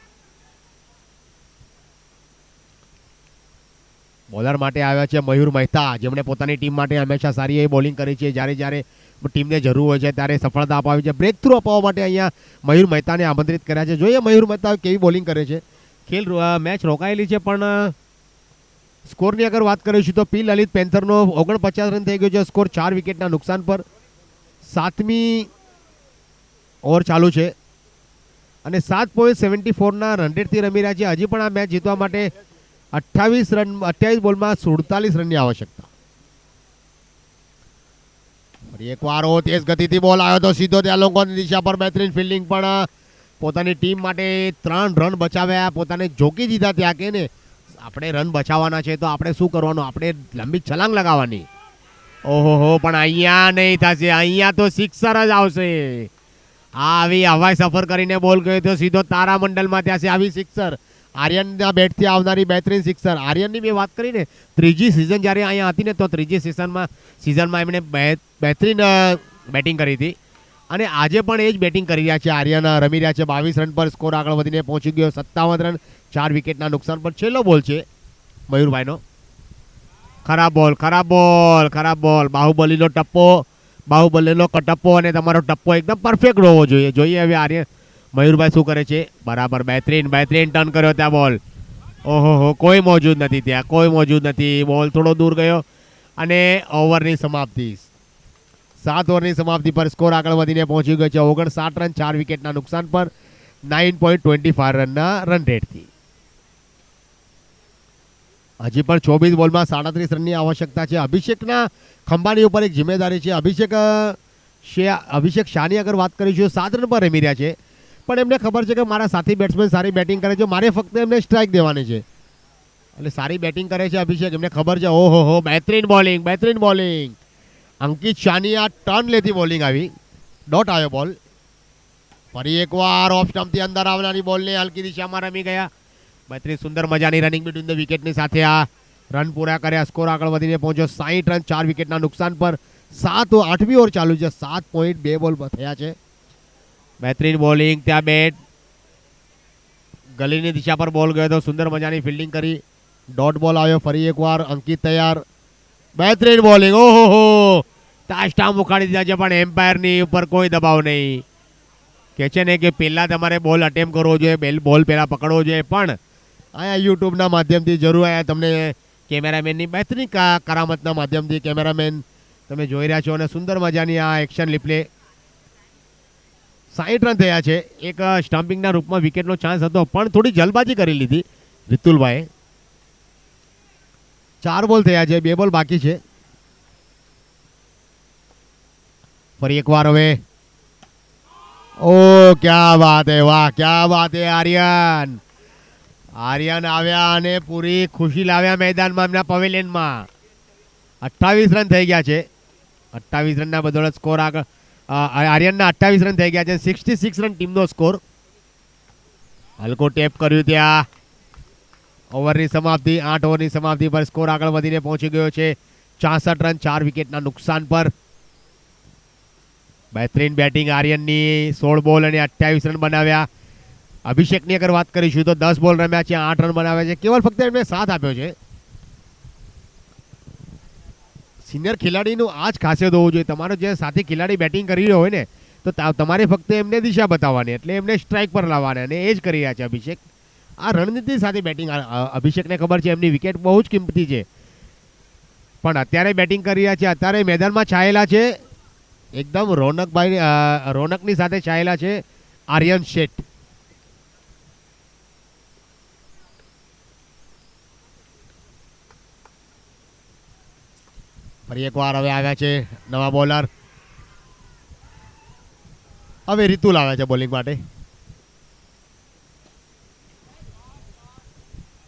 બોલર માટે આવ્યા છે મયુર મહેતા જેમણે પોતાની ટીમ માટે હંમેશા સારી એવી બોલિંગ કરી છે. જ્યારે ટીમને જરૂર હોય છે ત્યારે સફળતા અપાવી છે. બ્રેક થ્રુ અપાવવા માટે અહીંયા મયુર મહેતાને આમંત્રિત કર્યા છે. જોઈએ મયુર મહેતા કેવી બોલિંગ કરે છે. મેચ રોકાયેલી છે પણ સ્કોરની અગર વાત કરીશું તો પી લલિત પેન્થરનો 49 રન થઈ ગયો છે. સ્કોર 4 વિકેટના નુકસાન પર. 7મી ઓવર ચાલુ છે અને 7.74ના રન રેટથી રમી રહ્યા છે. હજી પણ આ મેચ જીતવા માટે 28 બોલમાં 47 રનની આવશ્યકતા. ફરી એકવાર તેજ ગતિથી બોલ આવ્યો તો સીધો ત્યાં લોકોની દિશા પર. બહેતરીન ફિલ્ડિંગ પણ પોતાની ટીમ માટે 3 રન બચાવ્યા. પોતાને જોકી દીધા ત્યાં કે ને આપણે રન બચાવવાના છે તો આપણે શું કરવાનું, આપણે લાંબી છલાંગ લગાવવાની. ઓહો પણ અહીંયા નહીં થશે. અહીંયા તો સિક્સર જ આવશે. આવી હવાઈ સફર કરીને બોલ ગયો તો સીધો તારામંડલમાં ત્યાં છે આવી સિક્સર. આર્યનના બેટથી આવનારી બહેતરીન સિક્સર. આર્યનની મેં વાત કરીને ત્રીજી સિઝન જ્યારે અહીંયા હતી ને તો ત્રીજી સિઝનમાં એમણે બહેતરીન બેટિંગ કરી હતી અને આજે પણ એ જ બેટિંગ કરી રહ્યા છે. આર્યન રમી રહ્યા છે 22 રન પર. સ્કોર આગળ વધીને પહોંચી ગયો 57 રન 4 વિકેટના નુકસાન પર. છેલ્લો બોલ છે મયુરભાઈનો. ખરાબ બોલ. બાહુબલીનો ટપ્પો અને તમારો ટપ્પો એકદમ પરફેક્ટ હોવો જોઈએ. હવે આર્યન મયુરભાઈ શું કરે છે. બરાબર બહેતરીન ટર્ન કર્યો ત્યાં બોલ. ઓહો કોઈ મોજૂદ નથી ત્યાં. બોલ થોડો દૂર ગયો અને ઓવરની સમાપ્તિ 7 ઓવરની સમાપ્તિ પર સ્કોર આગળ વધીને પહોંચી ગયો છે 59 રન 4 વિકેટના નુકસાન પર 9.25 રનના રન રેટથી. હજી પણ 24 બોલમાં 37 રનની આવશ્યકતા છે. અભિષેકના ખંભાની ઉપર એક જિમ્મેદારી છે. અભિષેક અભિષેક શાહની અગર વાત કરીશું 7 રન પર રમી રહ્યા છે, પણ એમને ખબર છે કે મારા સાથી બેટ્સમેન સારી બેટિંગ કરે છે, મારે ફક્ત એમને સ્ટ્રાઇક દેવાની છે. એટલે સારી બેટિંગ કરે છે અભિષેક, એમને ખબર છે. ઓહો હો, બહેતરીન બોલિંગ, બહેતરીન બોલિંગ. અંકિત શાહની આ ટર્ન લેતી બોલિંગ આવી, ડોટ આવ્યો બોલ. ફરી એકવાર ઓફ સ્ટમ્પથી અંદર આવનારી બોલને હલકી દિશામાં રમી ગયા. બહેતરીન સુંદર મજાની રનિંગ બિટવીન ધ વિકેટની સાથે આ રન પૂરા કર્યા. સ્કોર આગળ વધીને પહોંચ્યો 60 રન, 4 વિકેટના નુકસાન પર. 8મી ઓવર ચાલુ છે, 7.2 બોલ થયા છે. બહેતરીન બોલિંગ, ત્યાં બેટ ગલીની દિશા પર બોલ ગયો તો સુંદર મજાની ફિલ્ડિંગ કરી. ડોટ બોલ આવ્યો. ફરી એકવાર અંકિત તૈયાર. બહેતરીન બોલિંગ. ઓહો હો, સ્ટામ્પ ઉખાડી દીધા છે, પણ એમ્પાયરની ઉપર કોઈ દબાવ નહીં. કે છે ને કે પહેલાં તમારે બોલ અટેમ્પ કરવો જોઈએ, બોલ પહેલાં પકડવો જોઈએ, પણ અહીંયા યુટ્યુબના માધ્યમથી જરૂર અહીંયા તમને કેમેરામેનની બહેતરીન કરામતના માધ્યમથી કેમેરામેન તમે જોઈ રહ્યા છો અને સુંદર મજાની આ એક્શન રિપ્લે. 60 રન થયા છે. એક સ્ટમ્પિંગના રૂપમાં વિકેટનો ચાન્સ હતો, પણ થોડી જલ્દબાજી કરી લીધી રિતુલભાઈએ. 4 બોલ થયા છે, 2 બોલ બાકી છે. ફરી એકવાર હવે. ઓ ક્યા વાત હે, વાહ ક્યા વાત હે. આર્યન આવ્યા અને પૂરી ખુશી લાવ્યા મેદાનમાં, એમના પવેલિયનમાં. 28 રન થઈ ગયા છે. 28 રનના બદોલત સ્કોર આગળ આર્યનના 28 રન થઈ ગયા છે. 66 રન ટીમનો સ્કોર. હલકો ટેપ કર્યું ત્યાં. ઓવરની સમાપ્તિ, 8 ઓવરની સમાપ્તિ પર સ્કોર આગળ વધીને પહોંચી ગયો છે 64 રન, 4 વિકેટના નુકસાન પર. બહેતરીન બેટિંગ આર્યનની. 16 બોલ અને 28 રન બનાવ્યા. અભિષેકની અગર વાત કરીશું તો 10 બોલ રમ્યા છે, 8 રન બનાવ્યા છે. કેવલ ફક્ત એમને સાથ આપ્યો છે. સિનિયર ખેલાડીનું આ જ ખાસિયત હોવું જોઈએ. તમારો જે સાથી ખેલાડી બેટિંગ કરી રહ્યો હોય ને, તો તમારે ફક્ત એમને દિશા બતાવવાની, એટલે એમને સ્ટ્રાઇક પર લાવવાના, અને એ જ કરી રહ્યા છે અભિષેક. આ રણનીતિ સાથે બેટિંગ અભિષેકને ખબર છે એમની વિકેટ બહુ જ કિંમતી છે, પણ અત્યારે બેટિંગ કરી રહ્યા છે. અત્યારે મેદાનમાં છાયેલા છે, એકદમ રોનકની સાથે છાયેલા છે આર્યન શેઠ. ફરી એકવાર હવે આવ્યા છે નવા બોલર. હવે રિતુલ આવ્યા છે બોલિંગ માટે.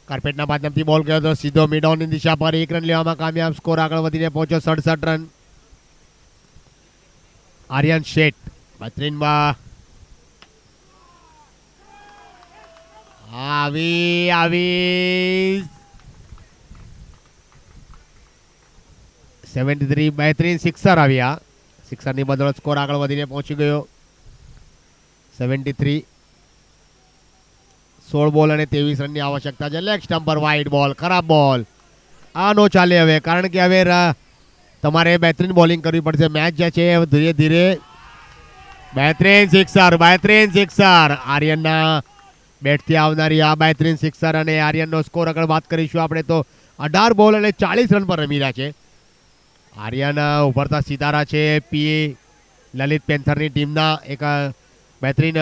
કાર્પેટના માધ્યમથી બોલ ગયો તો સીધો મિડ ઓનની દિશા પર 1 રન લેવામાં કામયાબ. સ્કોર આગળ વધીને પહોંચ્યો 67 રન. આર્યન શેઠ બહેતરીનમાં આવી 73 બહેતરીન સિક્સર આવ્યા. સિક્સરની બદોલત સ્કોર આગળ વધીને પહોંચી ગયો 73. 16 બોલ અને 23 રનની આવશ્યકતા છે. લેગ સ્ટમ્પ પર વાઇડ બોલ, ખરાબ બોલ. આ નો ચાલે હવે, કારણ કે હવે તમારે બહેતરીન બોલિંગ કરવી પડશે. મેચ જે છે ધીરે ધીરે. બહેતરીન સિક્સર, બહેતરીન સિક્સર. આર્યનના બેટથી આવનારી આ બહેતરીન સિક્સર, અને આર્યનનો સ્કોર આગળ વાત કરીશું આપણે તો 18 બોલ અને 40 રન પર રમી રહ્યા છે. આર્યન ઉભરતા સિતારા છે પીએ લલિત પેન્થરની ટીમના. એક બહેતરીન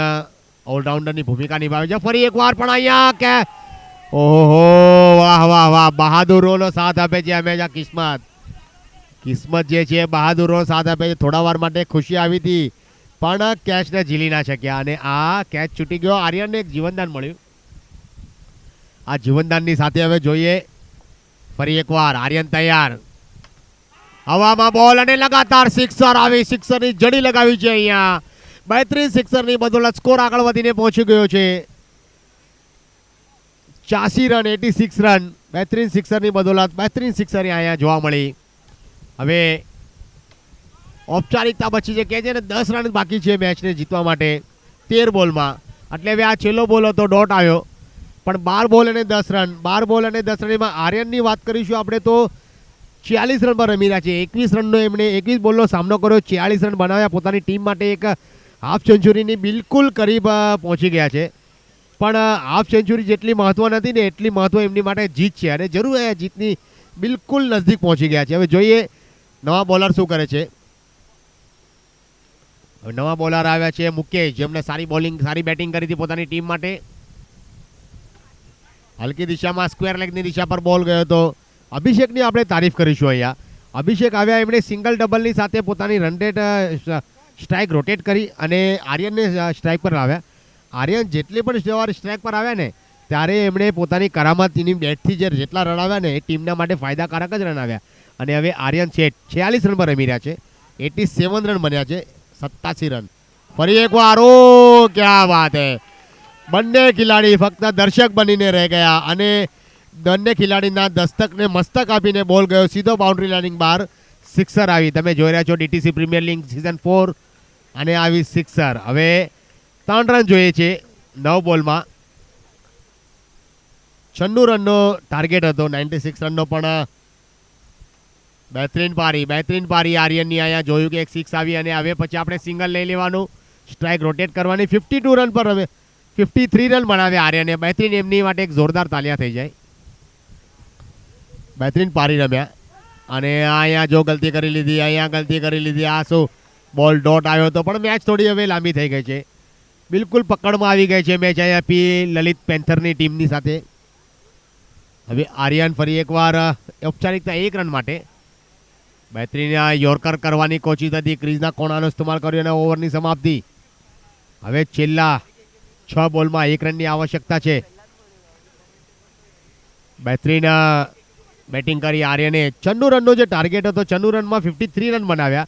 ઓલરાઉન્ડરની ભૂમિકા નિભાવે છે. ફરી એકવાર પણ અહીંયા કે ઓહો, વાહ વાહ વાહ. બહાદુરોનો સાથ આપે છે હંમેશા કિસ્મત. કિસ્મત જે છે બહાદુરોનો સાથ આપે છે. થોડા વાર માટે ખુશી આવી હતી, પણ કેચને ઝીલી ના શક્યા, અને આ કેચ છૂટી ગયો. આર્યનને એક જીવનદાન મળ્યું. આ જીવનદાનની સાથે હવે જોઈએ ફરી એકવાર. આર્યન તૈયાર. હવામાં બોલ અને લગાતાર સિક્સર આવી. સિક્સરની જડી લગાવી છે અહીંયા. બહેતરીન સિક્સરની બદોલત સ્કોર આગળ વધીને પહોંચી ગયો છે 84 રન, 86 રન. બહેતરીન સિક્સરની બદોલત બહેતરીન સિક્સર અહીંયા જોવા મળી. હવે ઔપચારિકતા બચી છે, કે છે ને 10 રન બાકી છે મેચને જીતવા માટે 13 બોલમાં. એટલે હવે આ છેલ્લો બોલ હતો, ડોટ આવ્યો, પણ 12 બોલ અને 10 રન. 12 બોલ અને 10 રનમાં આર્યનની વાત કરીશું આપણે તો 46 રન પર રમી રહ્યા છે. 21 રનનો એમણે 21 બોલનો સામનો કર્યો, 46 રન બનાવ્યા. પોતાની ટીમ માટે એક હાફ સેન્ચુરીની બિલકુલ કરીબ પહોંચી ગયા છે, પણ હાફ સેન્ચુરી જેટલી મહત્વ નથી ને એટલી મહત્વ એમની માટે જીત છે, અને જરૂર એ જીતની બિલકુલ નજદીક પહોંચી ગયા છે. હવે જોઈએ નવા બોલર શું કરે છે. હવે નવા બોલર આવ્યા છે મુકેશ, જેમણે સારી બેટિંગ કરી હતી પોતાની ટીમ માટે. હલકી દિશામાં સ્ક્વેર લેગની દિશા પર બોલ ગયો હતો. અભિષેકની આપણે તારીફ કરીશું અહીંયા. અભિષેક આવ્યા, એમણે સિંગલ ડબલની સાથે પોતાની રન રેટ સ્ટ્રાઇક રોટેટ કરી અને આર્યનને સ્ટ્રાઇક પર લાવ્યા. આર્યન જેટલી પણ સ્ટ્રાઇક પર આવ્યા ને ત્યારે એમણે પોતાની કરામતની બેટથી જેટલા રન આવ્યા ને એ ટીમના માટે ફાયદાકારક જ રન આવ્યા. અને હવે આર્યન 46 રન પર રમી રહ્યા છે. 87 રન બન્યા છે, 87 રન. ફરી એકવાર ઓ ક્યા વાત હે, બંને ખેલાડી ફક્ત દર્શક બનીને રહી ગયા અને બંને ખેલાડીના દસ્તકને મસ્તક આપીને બોલ ગયો સીધો બાઉન્ડ્રી લાઇનિંગ બહાર. સિક્સર આવી. તમે જોઈ રહ્યા છો ડીટીસી પ્રીમિયર લીગ સિઝન 4 અને આવી સિક્સર. હવે 3 રન જોઈએ છે 9 બોલમાં. 96 રનનો ટાર્ગેટ હતો, 96 રનનો, પણ બહેતરીન પારી આર્યનની. અહીંયા જોયું કે એક સિક્સ આવી અને હવે પછી આપણે સિંગલ લઈ લેવાનું, સ્ટ્રાઇક રોટેટ કરવાની. 52 રન પર હવે 53 રન બનાવ્યા આર્યને. બહેતરીન, એમની માટે એક જોરદાર તાલિયા થઈ જાય. બહેતરીન પારી રમ્યા અને અહીંયા જો ગલતી કરી લીધી, અહીંયા ગલતી કરી લીધી. આ શું બોલ ડોટ આવ્યો હતો, પણ મેચ થોડી હવે લાંબી થઈ ગઈ છે. બિલકુલ પકડમાં આવી ગઈ છે મેચ અહીંયા લલિત પેન્થરની ટીમની સાથે. હવે આર્યન ફરી એકવાર ઔપચારિકતા 1 રન માટે બહેતરીન યોર્કર કરવાની કોશિશ હતી. ક્રીઝના કોણાનો ઇસ્તેમાલ કર્યો અને ઓવરની સમાપ્તિ. હવે છેલ્લા 6 બોલમાં 1 રનની આવશ્યકતા છે. બહેતરીન બેટિંગ કરી આર્યને. 96 રનનો જે ટાર્ગેટ હતો, 96 રનમાં 53 રન બનાવ્યા.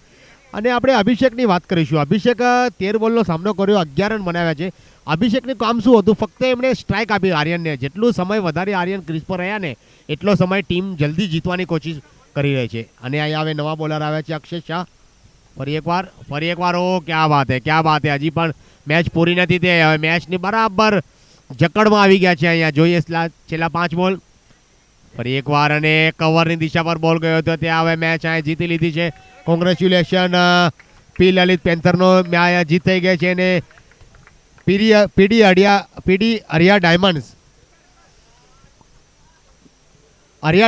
અને આપણે અભિષેકની વાત કરીશું. અભિષેક 13 બોલનો સામનો કર્યો, 11 રન બનાવ્યા છે. અભિષેકનું કામ શું હતું? ફક્ત એમણે સ્ટ્રાઇક આપી આર્યનને. જેટલું સમય વધારે આર્યન ક્રીઝ પર રહ્યા ને એટલો સમય ટીમ જલ્દી જીતવાની કોશિશ કરી રહી છે. અને અહીંયા હવે નવા બોલર આવ્યા છે અક્ષય શાહ. ફરી એકવાર ઓ ક્યા વાત હે. હજી પણ મેચ પૂરી નથી થઈ. હવે મેચની બરાબર જકડમાં આવી ગયા છે. અહીંયા જોઈએ છેલ્લા 5 બોલ. ફરી એકવાર અને કવરની દિશા પર બોલ ગયો હતો. ત્યાં હવે મેચ અહીંયા જીતી લીધી છે. કોંગ્રેચ્યુલેશન લલિત પેન્થરનો જીત થઈ ગઈ છે. અને પીડી અરિયા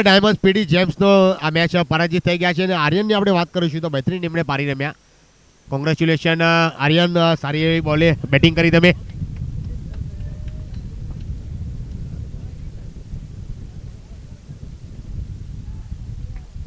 ડાયમંડ્સ પીડી જેમ્સનો આ મેચ પરાજિત થઈ ગયા છે. અને આર્યનની આપણે વાત કરીશું તો બહેતરીન એમણે પારી રમ્યા. કોંગ્રેચ્યુલેશન આર્યન, સારી એવી બોલે બેટિંગ કરી તમે.